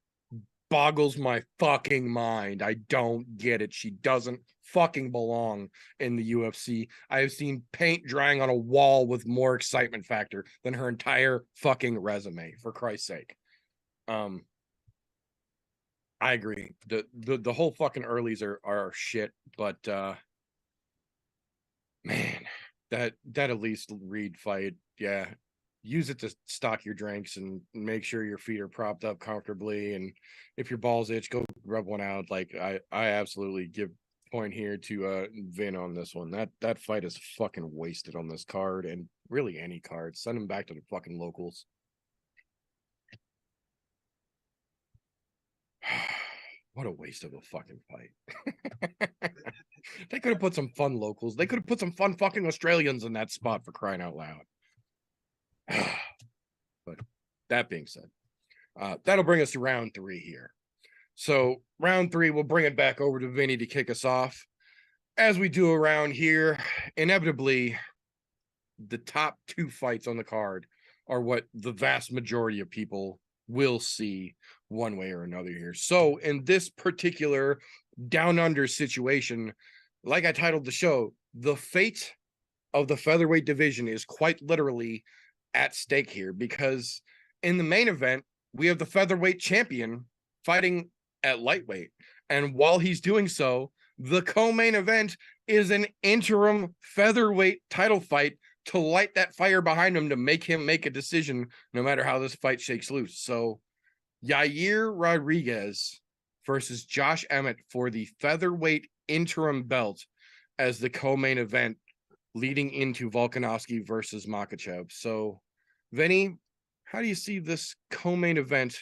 boggles my fucking mind. I don't get it. She doesn't fucking belong in the UFC. I have seen paint drying on a wall with more excitement factor than her entire fucking resume, for Christ's sake. I agree. The whole fucking earlies are shit, but man, that at least Reed fight, yeah. Use it to stock your drinks and make sure your feet are propped up comfortably. And if your balls itch, go rub one out. Like I absolutely give point here to Vin on this one. That fight is fucking wasted on this card and really any card. Send him back to the fucking locals. What a waste of a fucking fight. They could have put some fun locals. They could have put some fun fucking Australians in that spot, for crying out loud. But that being said, that'll bring us to round 3 here. So round 3, we'll bring it back over to Vinny to kick us off. As we do around here, inevitably, the top 2 fights on the card are what the vast majority of people will see one way or another here. So in this particular down under situation, like I titled the show, the fate of the featherweight division is quite literally at stake here, because in the main event, we have the featherweight champion fighting at lightweight. And while he's doing so, the co-main event is an interim featherweight title fight to light that fire behind him, to make him make a decision no matter how this fight shakes loose. So Yair Rodriguez versus Josh Emmett for the featherweight interim belt as the co-main event leading into Volkanovski versus Makhachev. So, Vinny, how do you see this co-main event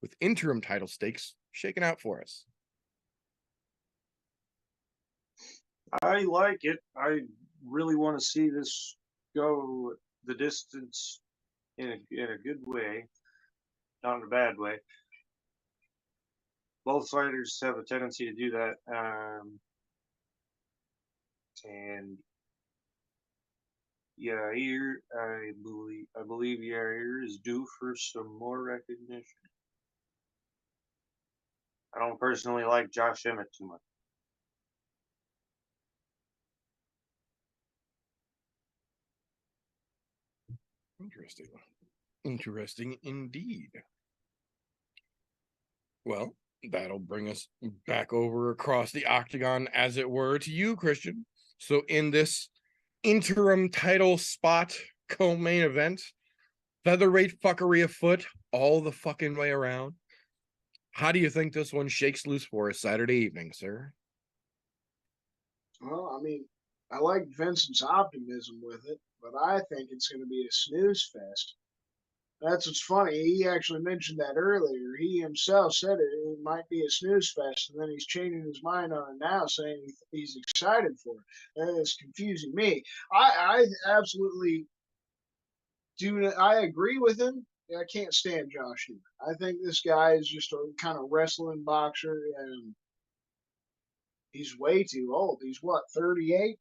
with interim title stakes shaking out for us? I like it. I really want to see this go the distance in a good way, not in a bad way. Both fighters have a tendency to do that, and Yair, I believe Yair is due for some more recognition. I don't personally like Josh Emmett too much. Interesting indeed. Well, that'll bring us back over across the octagon, as it were, to you, Christian. So in this interim title spot co-main event, featherweight fuckery afoot all the fucking way around. How do you think this one shakes loose for us Saturday evening, sir? Well, I mean, I like Vincent's optimism with it, but I think it's going to be a snooze fest. That's what's funny. He actually mentioned that earlier. He himself said it might be a snooze fest, and then he's changing his mind on it now, saying he's excited for it. That is confusing me. I absolutely do. I agree with him. I can't stand Josh either. I think this guy is just a kind of wrestling boxer, and he's way too old. He's what, 38?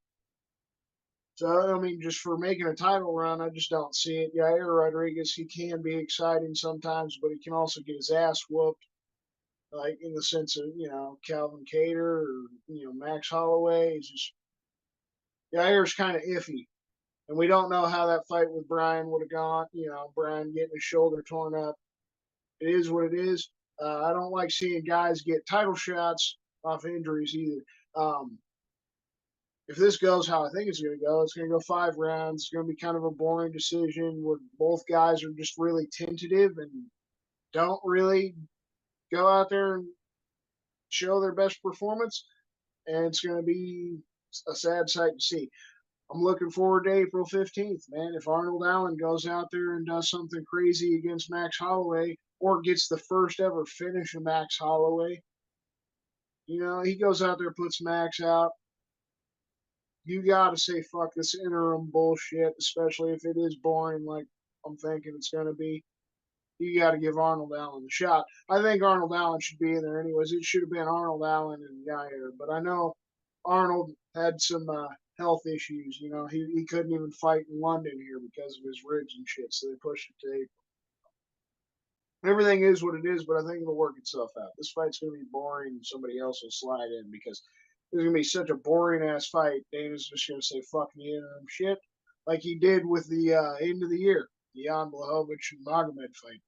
So, I mean, just for making a title run, I just don't see it. Yair Rodriguez, he can be exciting sometimes, but he can also get his ass whooped, like in the sense of, Calvin Cater or, Max Holloway. He's just, Yair's kind of iffy. And we don't know how that fight with Brian would have gone. Brian getting his shoulder torn up. It is what it is. I don't like seeing guys get title shots off injuries either. If this goes how I think it's going to go 5 rounds. It's going to be kind of a boring decision where both guys are just really tentative and don't really go out there and show their best performance. And it's going to be a sad sight to see. I'm looking forward to April 15th, man. If Arnold Allen goes out there and does something crazy against Max Holloway or gets the first ever finish of Max Holloway, he goes out there, puts Max out. You got to say fuck this interim bullshit, especially if it is boring like I'm thinking it's going to be. You got to give Arnold Allen a shot. I think Arnold Allen should be in there anyways. It should have been Arnold Allen and Yair, but I know Arnold had some health issues. He couldn't even fight in London here because of his ribs and shit, so they pushed it to April. Everything is what it is, but I think it'll work itself out. This fight's going to be boring, and somebody else will slide in because it's going to be such a boring ass fight. Dana's just going to say fuck the interim shit like he did with the end of the year, the Jan Blachowicz and Magomed fight.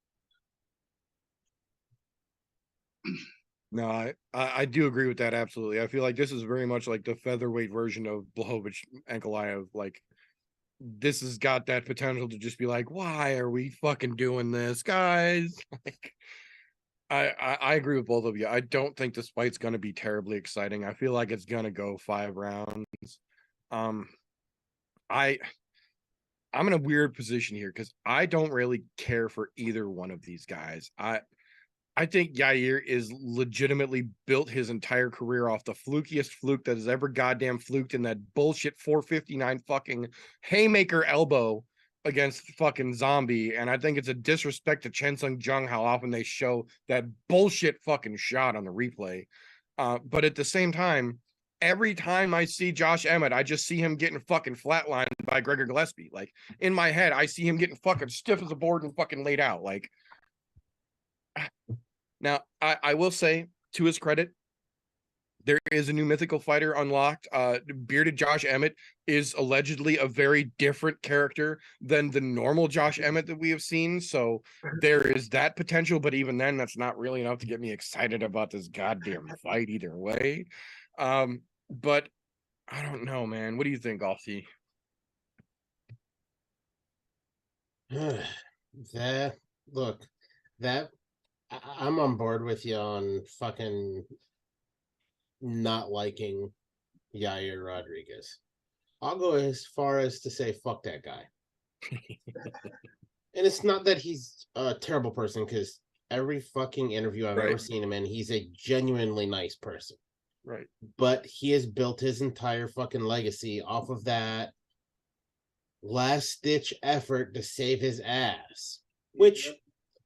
No, I do agree with that absolutely. I feel like this is very much like the featherweight version of Blachowicz Ankalaev. Like this has got that potential to just be like, why are we fucking doing this, guys? Like, I agree with both of you. I don't think this fight's going to be terribly exciting. I feel like it's going to go 5 rounds. I'm in a weird position here because I don't really care for either one of these guys. I think Yair is legitimately built his entire career off the flukiest fluke that has ever goddamn fluked in that bullshit 459 fucking haymaker elbow against fucking Zombie. And I think it's a disrespect to Chen Sung Jung how often they show that bullshit fucking shot on the replay. But at the same time, every time I see Josh Emmett, I just see him getting fucking flatlined by Gregor Gillespie. Like, in my head, I see him getting fucking stiff as a board and fucking laid out. Like, now, I will say, to his credit, there is a new mythical fighter unlocked. Bearded Josh Emmett is allegedly a very different character than the normal Josh Emmett that we have seen. So there is that potential, but even then, that's not really enough to get me excited about this goddamn fight either way. But I don't know, man. What do you think, Alfie? that look, that I'm on board with you on fucking not liking Yair Rodriguez. I'll go as far as to say fuck that guy. And it's not that he's a terrible person, because every fucking interview I've ever seen him in, he's a genuinely nice person. Right. But he has built his entire fucking legacy off of that last-ditch effort to save his ass. Which,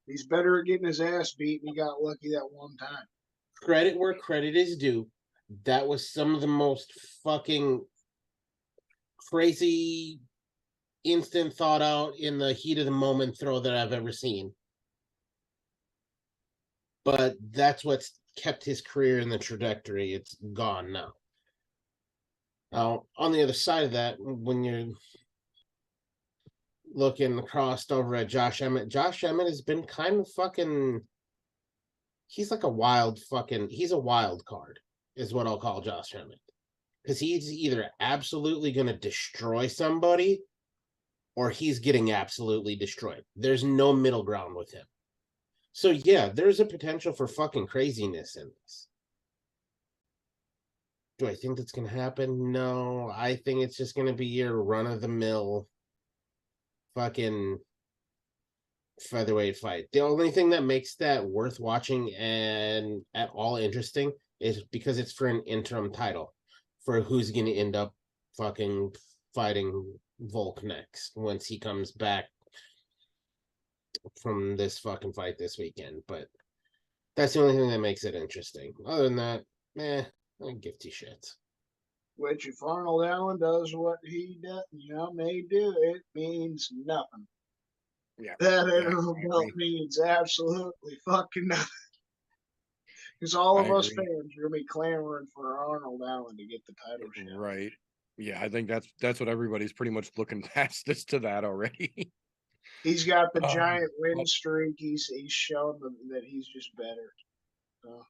he's better at getting his ass beat, and he got lucky that one time. Credit where credit is due. That was some of the most fucking crazy, instant thought out in the heat of the moment throw that I've ever seen. But that's what's kept his career in the trajectory. It's gone now. Now, on the other side of that, when you're looking crossed over at Josh Emmett has been kind of fucking, he's like a wild fucking, he's a wild card is what I'll call Josh Emmett, because he's either absolutely going to destroy somebody or he's getting absolutely destroyed. There's no middle ground with him. So yeah, there's a potential for fucking craziness in this. Do I think that's going to happen? No, I think it's just going to be your run-of-the-mill fucking featherweight fight. The only thing that makes that worth watching and at all interesting is because it's for an interim title for who's going to end up fucking fighting Volk next once he comes back from this fucking fight this weekend. But that's the only thing that makes it interesting. Other than that, I give two shits. Which, if Arnold Allen does what he does, may do, it means nothing. Yeah. That interim belt means absolutely fucking nothing. Because all of us fans are gonna be clamoring for Arnold Allen to get the title shot. Right. Yeah, I think that's what everybody's pretty much looking past this to that already. He's got the giant win streak. He's shown them that he's just better. So,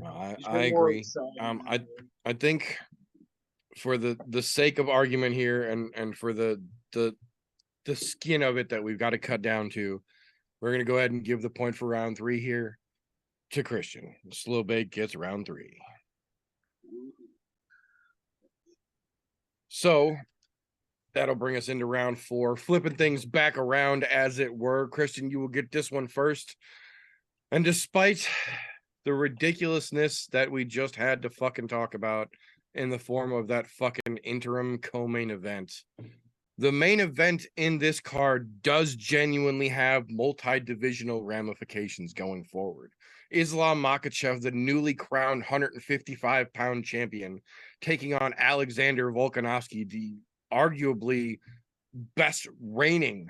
I agree. I think for the sake of argument here and for the skin of it that we've got to cut down to, we're gonna go ahead and give the point for round 3 here to Christian. Slow Bake gets round 3. So that'll bring us into round 4, flipping things back around as it were. Christian, you will get this one first. And despite the ridiculousness that we just had to fucking talk about in the form of that fucking interim co-main event, the main event in this card does genuinely have multi-divisional ramifications going forward. Islam Makhachev, the newly crowned 155-pound champion, taking on Alexander Volkanovski, the arguably best reigning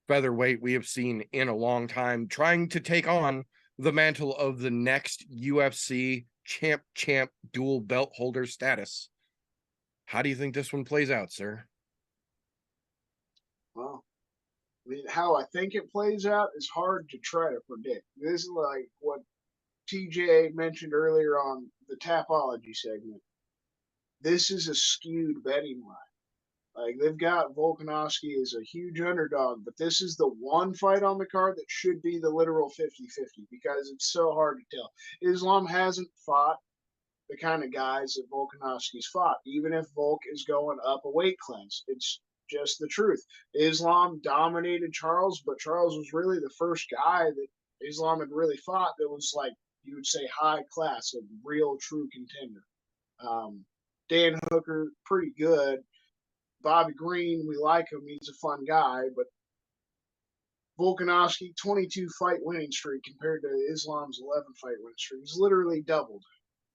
featherweight we have seen in a long time, trying to take on the mantle of the next UFC champ dual belt holder status. How do you think this one plays out, sir? Well, I mean, how I think it plays out is hard to try to predict. This is like what TJ mentioned earlier on the Tapology segment. This is a skewed betting line. Like they've got Volkanovski as a huge underdog, but this is the one fight on the card that should be the literal 50-50 because it's so hard to tell. Islam hasn't fought the kind of guys that Volkanovski's fought, even if Volk is going up a weight class. It's just the truth. Islam dominated Charles, but Charles was really the first guy that Islam had really fought that was like, you would say, high class, a real true contender. Dan Hooker, pretty good. Bobby Green, we like him. He's a fun guy, but Volkanovski, 22 fight winning streak compared to Islam's 11 fight winning streak. He's literally doubled.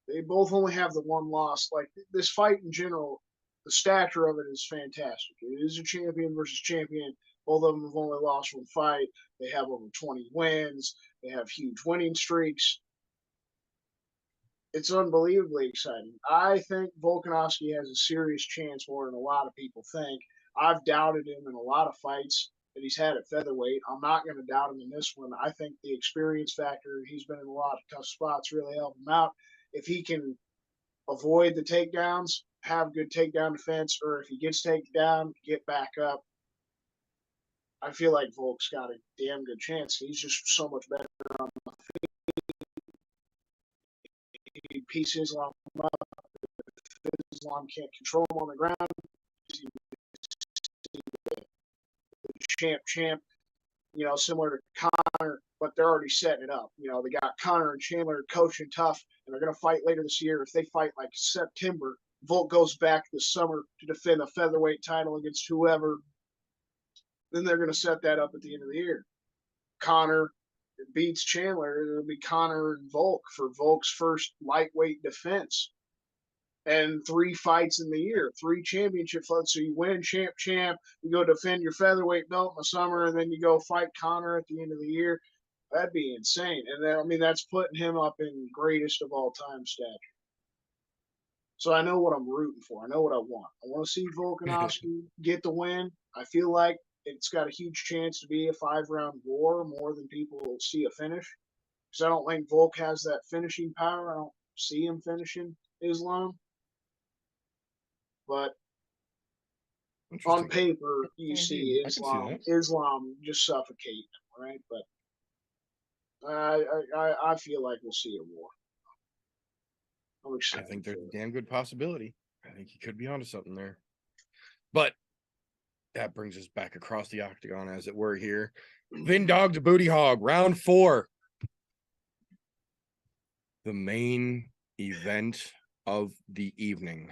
They both only have the one loss. Like this fight in general, the stature of it is fantastic. It is a champion versus champion. Both of them have only lost one fight. They have over 20 wins. They have huge winning streaks. It's unbelievably exciting. I think Volkanovski has a serious chance more than a lot of people think. I've doubted him in a lot of fights that he's had at featherweight. I'm not going to doubt him in this one. I think the experience factor, he's been in a lot of tough spots, really help him out. If he can avoid the takedowns, have good takedown defense, or if he gets taken down, get back up, I feel like Volk's got a damn good chance. He's just so much better on the feet. He piece Islam up. If Islam can't control him on the ground, champ, similar to Connor, but they're already setting it up. They got Connor and Chandler coaching tough, and they're going to fight later this year. If they fight like September, Volk goes back this summer to defend the featherweight title against whoever. Then they're going to set that up at the end of the year. Connor beats Chandler, it'll be Connor and Volk for Volk's first lightweight defense. And 3 fights in the year, 3 championship fights. So you win champ, you go defend your featherweight belt in the summer, and then you go fight Connor at the end of the year. That'd be insane. And then, that's putting him up in greatest of all time stature. So I know what I'm rooting for. I know what I want. I want to see Volkanovski get the win. I feel like it's got a huge chance to be a 5-round war more than people will see a finish. Because I don't think Volk has that finishing power. I don't see him finishing Islam. But on paper, you see Islam just suffocate him, right? But I feel like we'll see a war. I think there's a damn good possibility. I think he could be onto something there. But that brings us back across the octagon, as it were, here. Vin Dog to Booty Hog, round 4. The main event of the evening.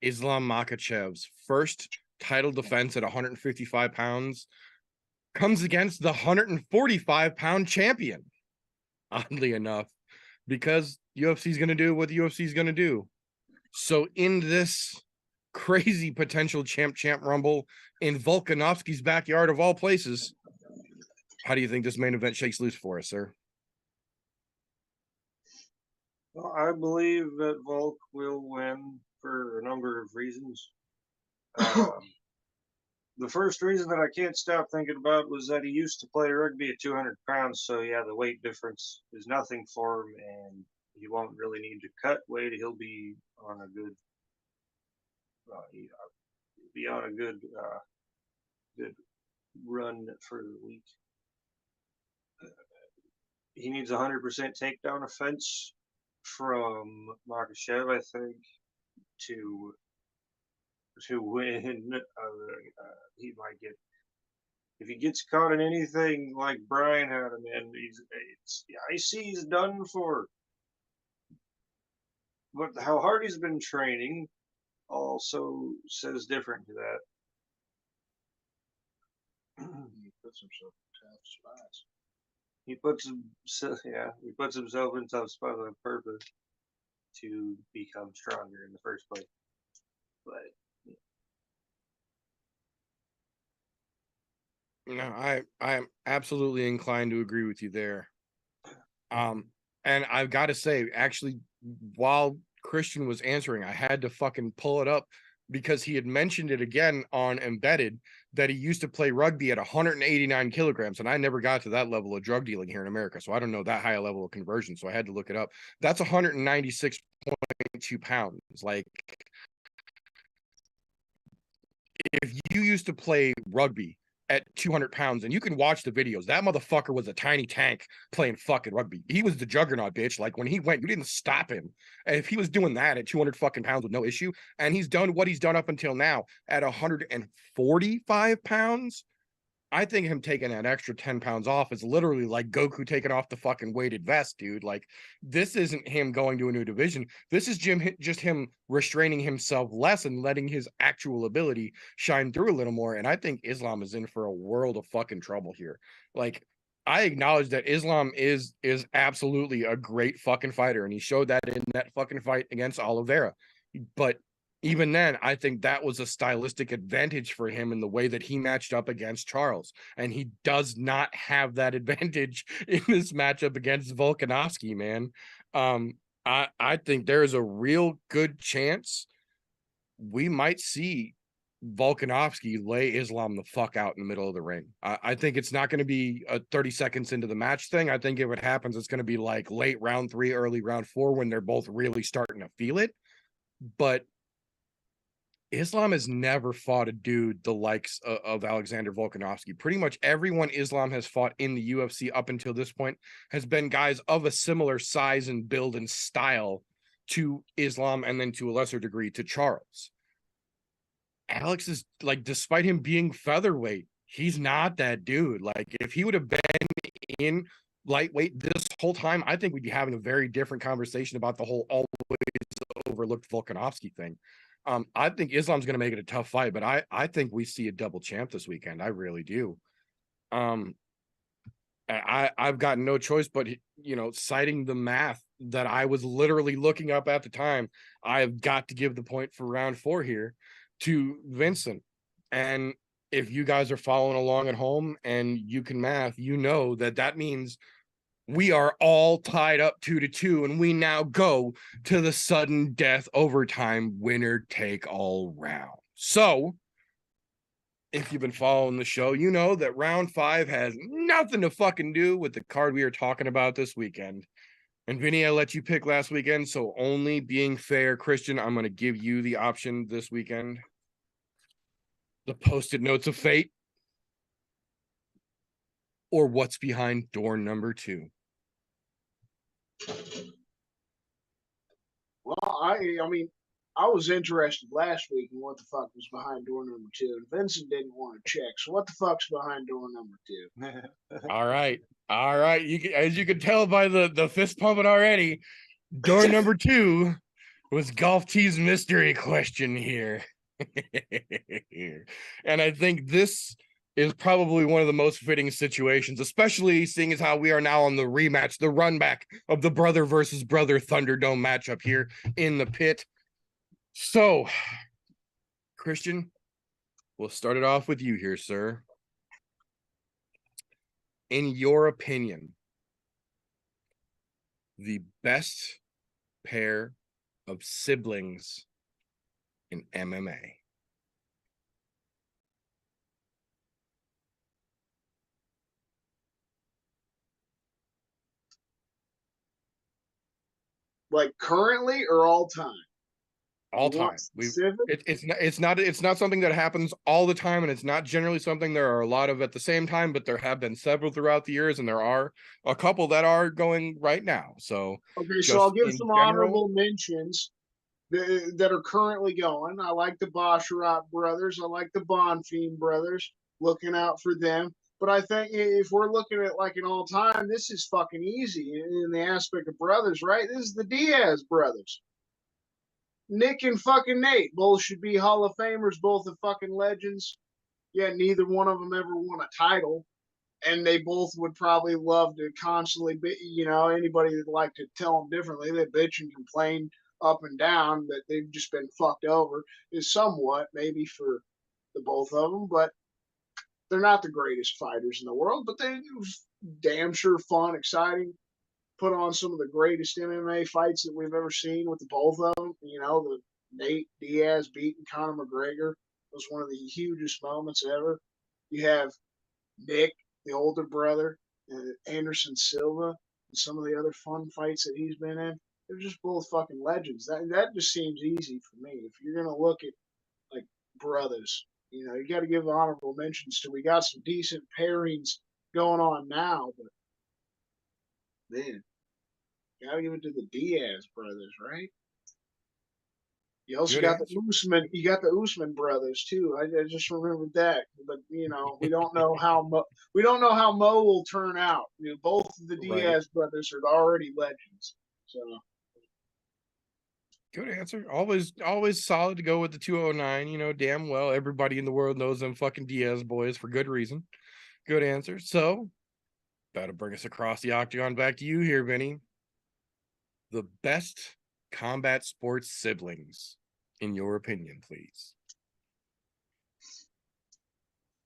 Islam Makhachev's first title defense at 155 pounds comes against the 145-pound champion. Oddly enough, because UFC's going to do what the UFC's going to do. So in this crazy potential champ rumble in Volkanovski's backyard of all places, how do you think this main event shakes loose for us, sir? Well, I believe that Volk will win for a number of reasons. The first reason that I can't stop thinking about was that he used to play rugby at 200 pounds. So yeah, the weight difference is nothing for him, and he won't really need to cut weight. He'll be on a good, good run for the week. He needs 100% takedown offense from Makhachev, I think, to win. He might get, if he gets caught in anything like Brian had him in, I see he's done for. But how hard he's been training also says different to that. He puts himself in tough spots. He puts himself in tough spots on purpose to become stronger in the first place. But no, I am absolutely inclined to agree with you there. And I've got to say, actually, while Christian was answering, I had to fucking pull it up because he had mentioned it again on Embedded that he used to play rugby at 189 kilograms. And I never got to that level of drug dealing here in America. So I don't know that high a level of conversion. So I had to look it up. That's 196.2 pounds. Like, used to play rugby at 200 pounds, and you can watch the videos. That motherfucker was a tiny tank playing fucking rugby. He was the juggernaut, bitch. Like when he went, you didn't stop him. And if he was doing that at 200 fucking pounds with no issue, and he's done what he's done up until now at 145 pounds, I think him taking an extra 10 pounds off is literally like Goku taking off the fucking weighted vest, dude. Like, this isn't him going to a new division. This is just him restraining himself less and letting his actual ability shine through a little more. And I think Islam is in for a world of fucking trouble here. Like, I acknowledge that Islam is absolutely a great fucking fighter, and he showed that in that fucking fight against Oliveira. But even then, I think that was a stylistic advantage for him in the way that he matched up against Charles. And he does not have that advantage in this matchup against Volkanovski, man. I think there is a real good chance we might see Volkanovski lay Islam the fuck out in the middle of the ring. I think it's not going to be a 30 seconds into the match thing. I think if it happens, it's going to be like late round 3, early round 4 when they're both really starting to feel it. But Islam has never fought a dude the likes of Alexander Volkanovski. Pretty much everyone Islam has fought in the UFC up until this point has been guys of a similar size and build and style to Islam, and then to a lesser degree to Charles. Alex is like, despite him being featherweight, he's not that dude. Like, if he would have been in lightweight this whole time, I think we'd be having a very different conversation about the whole always overlooked Volkanovski thing. I think Islam's going to make it a tough fight, but I think we see a double champ this weekend. I really do. I've got no choice but, citing the math that I was literally looking up at the time. I've got to give the point for round 4 here to Vincent. And if you guys are following along at home and you can math, you know that means we are all tied up 2-2, and we now go to the sudden death overtime winner take all round. So, if you've been following the show, you know that round 5 has nothing to fucking do with the card we are talking about this weekend. And Vinny, I let you pick last weekend, so only being fair, Christian, I'm going to give you the option this weekend. The Post-it Notes of Fate, or what's behind door number 2. Well, I mean, I was interested last week in what the fuck was behind door number 2, and Vincent didn't want to check. So what the fuck's behind door number 2? All right. As you can tell by the fist pumping already, door number 2 was Golf T's mystery question here. And I think this is probably one of the most fitting situations, especially seeing as how we are now on the rematch, the run back of the brother versus brother Thunderdome matchup here in the pit. So, Christian, we'll start it off with you here, sir. In your opinion, the best pair of siblings in MMA? Like currently or all time? All time. It's not something that happens all the time, and it's not generally something there are a lot of at the same time, but there have been several throughout the years, and there are a couple that are going right now. So okay, so I'll give some honorable mentions that are currently going. I like the Bosharat brothers. I like the Bonfim brothers. Looking out for them. But I think if we're looking at like an all time, this is fucking easy in the aspect of brothers, right? This is the Diaz brothers. Nick and fucking Nate both should be Hall of Famers, both are fucking legends. Yeah, neither one of them ever won a title, and they both would probably love to constantly be, anybody that'd like to tell them differently, they bitch and complain up and down that they've just been fucked over is somewhat maybe for the both of them, but they're not the greatest fighters in the world, but they damn sure fun, exciting. Put on some of the greatest MMA fights that we've ever seen with the both of them. The Nate Diaz beating Conor McGregor was one of the hugest moments ever. You have Nick, the older brother, Anderson Silva, and some of the other fun fights that he's been in. They're just both fucking legends. That just seems easy for me. If you're gonna look at like brothers, You got to give honorable mentions to. We got some decent pairings going on now, but man, got to give it to the Diaz brothers, right? You also Good got answer. the Usman. You got the Usman brothers too. I just remembered that, but we don't know how Mo will turn out. Both of the Right. Diaz brothers are already legends. So Good answer. Always solid to go with the 209. Damn well everybody in the world knows them fucking Diaz boys for good reason. Good answer. So that'll bring us across the octagon. Back to you here, Vinny. The best combat sports siblings, in your opinion, please.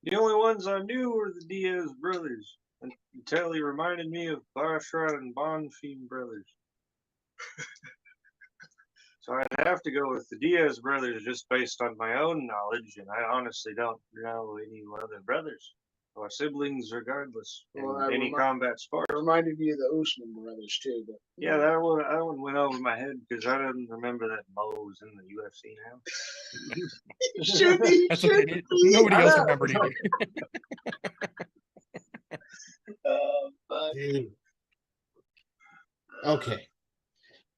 The only ones I knew were the Diaz brothers until he reminded me of Basharat and Bonfim brothers. So I'd have to go with the Diaz brothers just based on my own knowledge, and I honestly don't know any other brothers or siblings, regardless, in any combat sport. It reminded me of the Usman brothers too. But yeah, that one went over my head because I didn't remember that Mo's in the UFC now. should be. That's okay. Nobody else remembered either. Dude. Okay.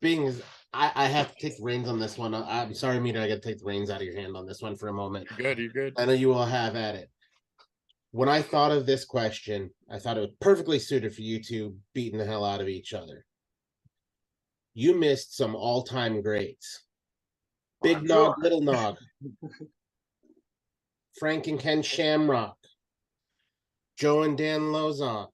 Being as I have to take the reins on this one. I'm sorry, Meter. I got to take the reins out of your hand on this one for a moment. You're good. I know you all have at it. When I thought of this question, I thought it was perfectly suited for you two beating the hell out of each other. You missed some all-time greats. Big Nog, Little Nog. Frank and Ken Shamrock. Joe and Dan Lozon.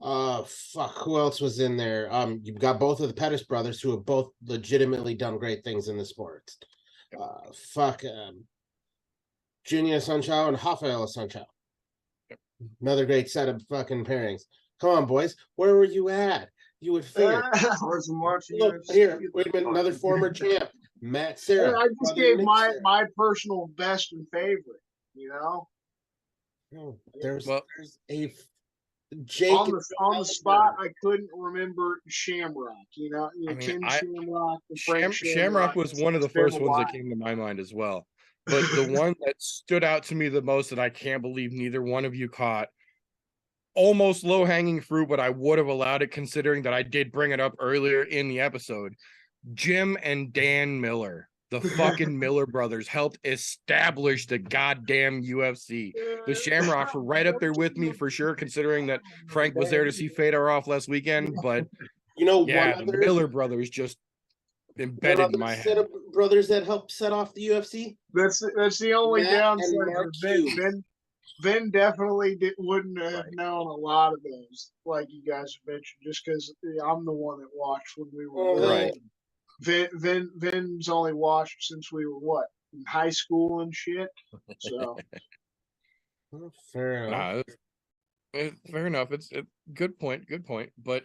Who else was in there? You've got both of the Pettis brothers who have both legitimately done great things in the sports. Junior Sanchao and Rafael Sanchao. Another great set of fucking pairings. Come on, boys. Where were you at? You would figure. I wasn't watching. Look, here, wait a minute. Another former champ, Matt Serra. I just gave my personal best and favorite. No, there's a Jake on the spot. I couldn't remember Shamrock. Tim Shamrock. Shamrock was one of the first ones that came to my mind as well. But the one that stood out to me the most that I can't believe neither one of you caught, almost low-hanging fruit, but I would have allowed it considering that I did bring it up earlier in the episode. Jim and Dan Miller, the fucking Miller brothers, helped establish the goddamn UFC. The Shamrocks were right up there with me for sure, considering that Frank was there to see Fedor off last weekend. But the Miller brothers just embedded in my head. Set of brothers that helped set off the UFC. That's the only downside. Ben definitely wouldn't have known a lot of those, like you guys mentioned, just because I'm the one that watched when we were right. Vin's only watched since we were in high school and shit. So fair enough. Fair enough. It's a good point. But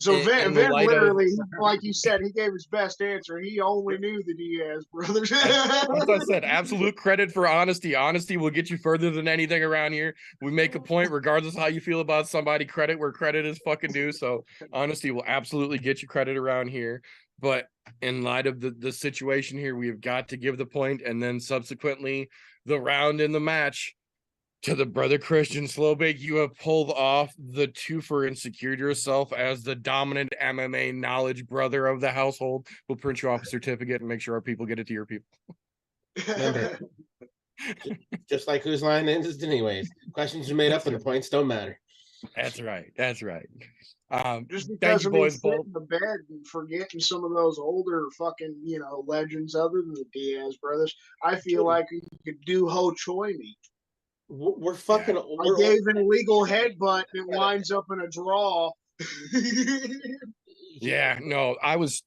so Vin literally, like you said, he gave his best answer. He only knew the Diaz brothers. As I said, absolute credit for honesty. Honesty will get you further than anything around here. We make a point, regardless of how you feel about somebody, credit where credit is fucking due. So honesty will absolutely get you credit around here. But in light of the situation here, we've got to give the point, and then subsequently the round in the match to the brother Christian Slowbake. You have pulled off the twofer and secured yourself as the dominant MMA knowledge brother of the household. We'll print you off a certificate and make sure our people get it to your people. Remember, just like whose line is anyways. Questions are made up and the points don't matter. That's right. Just because of me sitting in the bed and forgetting some of those older fucking, legends other than the Diaz brothers, I feel like you could do Ho Choi me. We're fucking. I gave an illegal headbutt and it winds up in a draw. Yeah, no, I was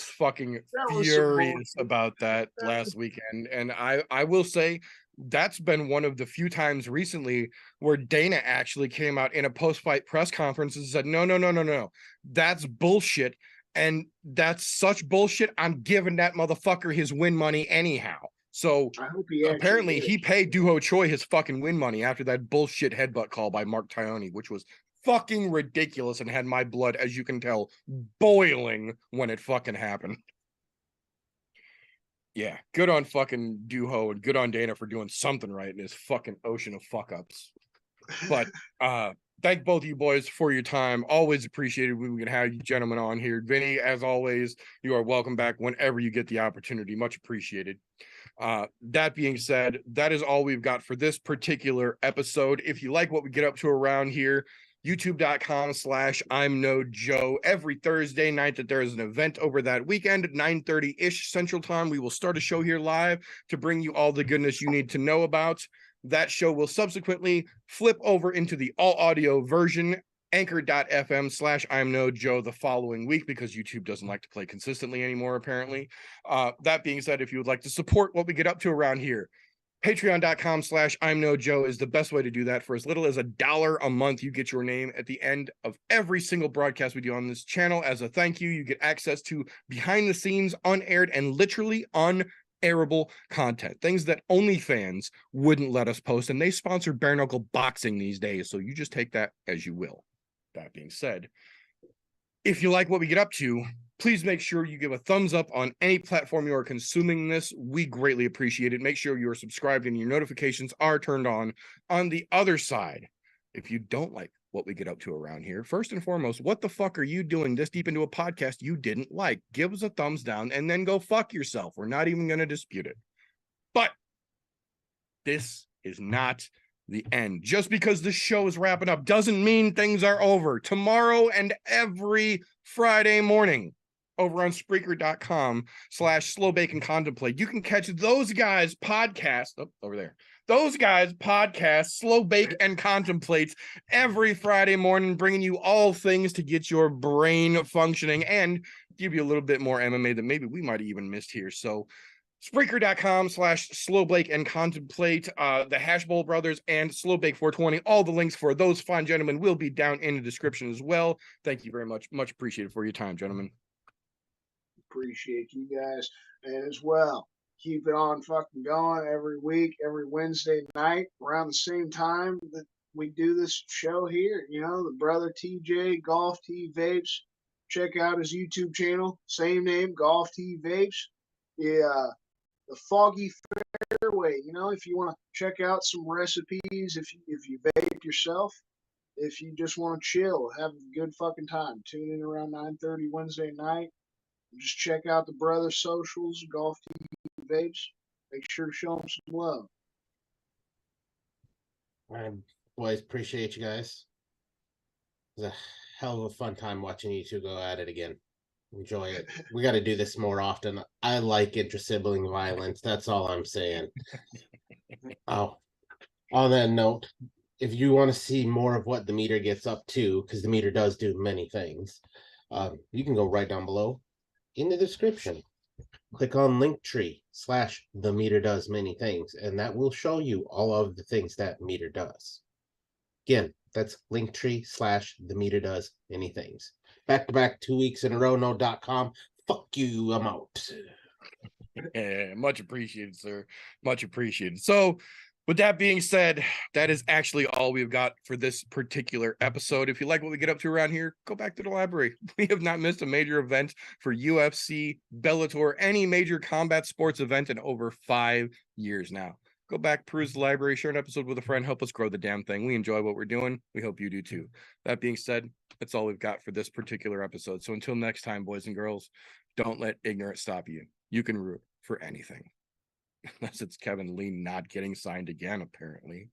fucking furious about that last weekend, and I will say that's been one of the few times recently where Dana actually came out in a post-fight press conference and said, no, that's bullshit, and that's such bullshit. I'm giving that motherfucker his win money anyhow. So apparently he paid Duho Choi his fucking win money after that bullshit headbutt call by Mark Tione, which was fucking ridiculous and had my blood, as you can tell, boiling when it fucking happened. Yeah, good on fucking Duho and good on Dana for doing something right in this fucking ocean of fuck ups. But thank both of you boys for your time. Always appreciated. We can have you gentlemen on here. Vinny, as always, you are welcome back whenever you get the opportunity. Much appreciated. That being said, that is all we've got for this particular episode. If you like what we get up to around here, youtube.com/ImNoJoe. Every Thursday night that there is an event over that weekend at 9:30-ish Central Time, we will start a show here live to bring you all the goodness you need to know about. That show will subsequently flip over into the all audio version, anchor.fm/ImNoJoe the following week, because YouTube doesn't like to play consistently anymore, apparently. That being said, if you would like to support what we get up to around here, patreon.com/ImNoJoe is the best way to do that. For as little as $1 a month, you get your name at the end of every single broadcast we do on this channel. As a thank you, you get access to behind the scenes, unaired, and literally unairable content, things that OnlyFans wouldn't let us post, and they sponsor bare knuckle boxing these days, so you just take that as you will. That being said, if you like what we get up to, please make sure you give a thumbs up on any platform you are consuming this. We greatly appreciate it. Make sure you are subscribed and your notifications are turned on. On the other side, if you don't like what we get up to around here, first and foremost, what the fuck are you doing this deep into a podcast you didn't like? Give us a thumbs down and then go fuck yourself. We're not even going to dispute it. But this is not the end. Just because the show is wrapping up doesn't mean things are over. Tomorrow and every Friday morning, over on Spreaker.com/SlowBakeAndContemplate, you can catch those guys' podcast over there. Those guys' podcast, Slow Bake and Contemplate, every Friday morning, bringing you all things to get your brain functioning and give you a little bit more MMA that maybe we might have even missed here. So Spreaker.com/SlowBakeAndContemplate, the Hash Bowl Brothers and SlowBake420. All the links for those fine gentlemen will be down in the description as well. Thank you very much. Much appreciated for your time, gentlemen. Appreciate you guys. And as well, keep it on fucking going every week, every Wednesday night around the same time that we do this show here. You know, the brother TJ, Golf T Vapes. Check out his YouTube channel, same name, Golf T Vapes. Yeah, the Foggy Fairway. You know, if you want to check out some recipes, if you vape yourself, if you just want to chill, have a good fucking time, tune in around 9:30 Wednesday night. Just check out the brother socials, Golf T Vapes. Make sure to show them some love. All right, boys, appreciate you guys. It was a hell of a fun time watching you two go at it again. Enjoy it. We got to do this more often. I like inter-sibling violence. That's all I'm saying. Oh, on that note, if you want to see more of what the meter gets up to, because the meter does do many things, you can go right down below in the description. Click on Linktree/the meter does many things, and that will show you all of the things that meter does. Again, that's Linktree/the meter does many things. Back to back 2 weeks in a row, no.com. Fuck you, I'm out. Yeah, much appreciated, sir. Much appreciated. So, with that being said, that is actually all we've got for this particular episode. If you like what we get up to around here, go back to the library. We have not missed a major event for UFC, Bellator, any major combat sports event in over 5 years now. Go back, peruse the library, share an episode with a friend, help us grow the damn thing. We enjoy what we're doing. We hope you do too. That being said, that's all we've got for this particular episode. So until next time, boys and girls, don't let ignorance stop you. You can root for anything. Unless it's Kevin Lee not getting signed again, apparently.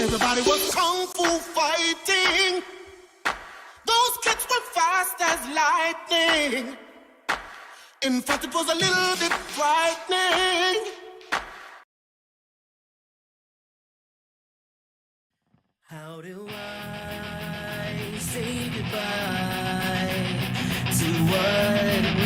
Everybody was kung fu fighting. Those kids were fast as lightning. In fact, it was a little bit frightening. How do I say goodbye to what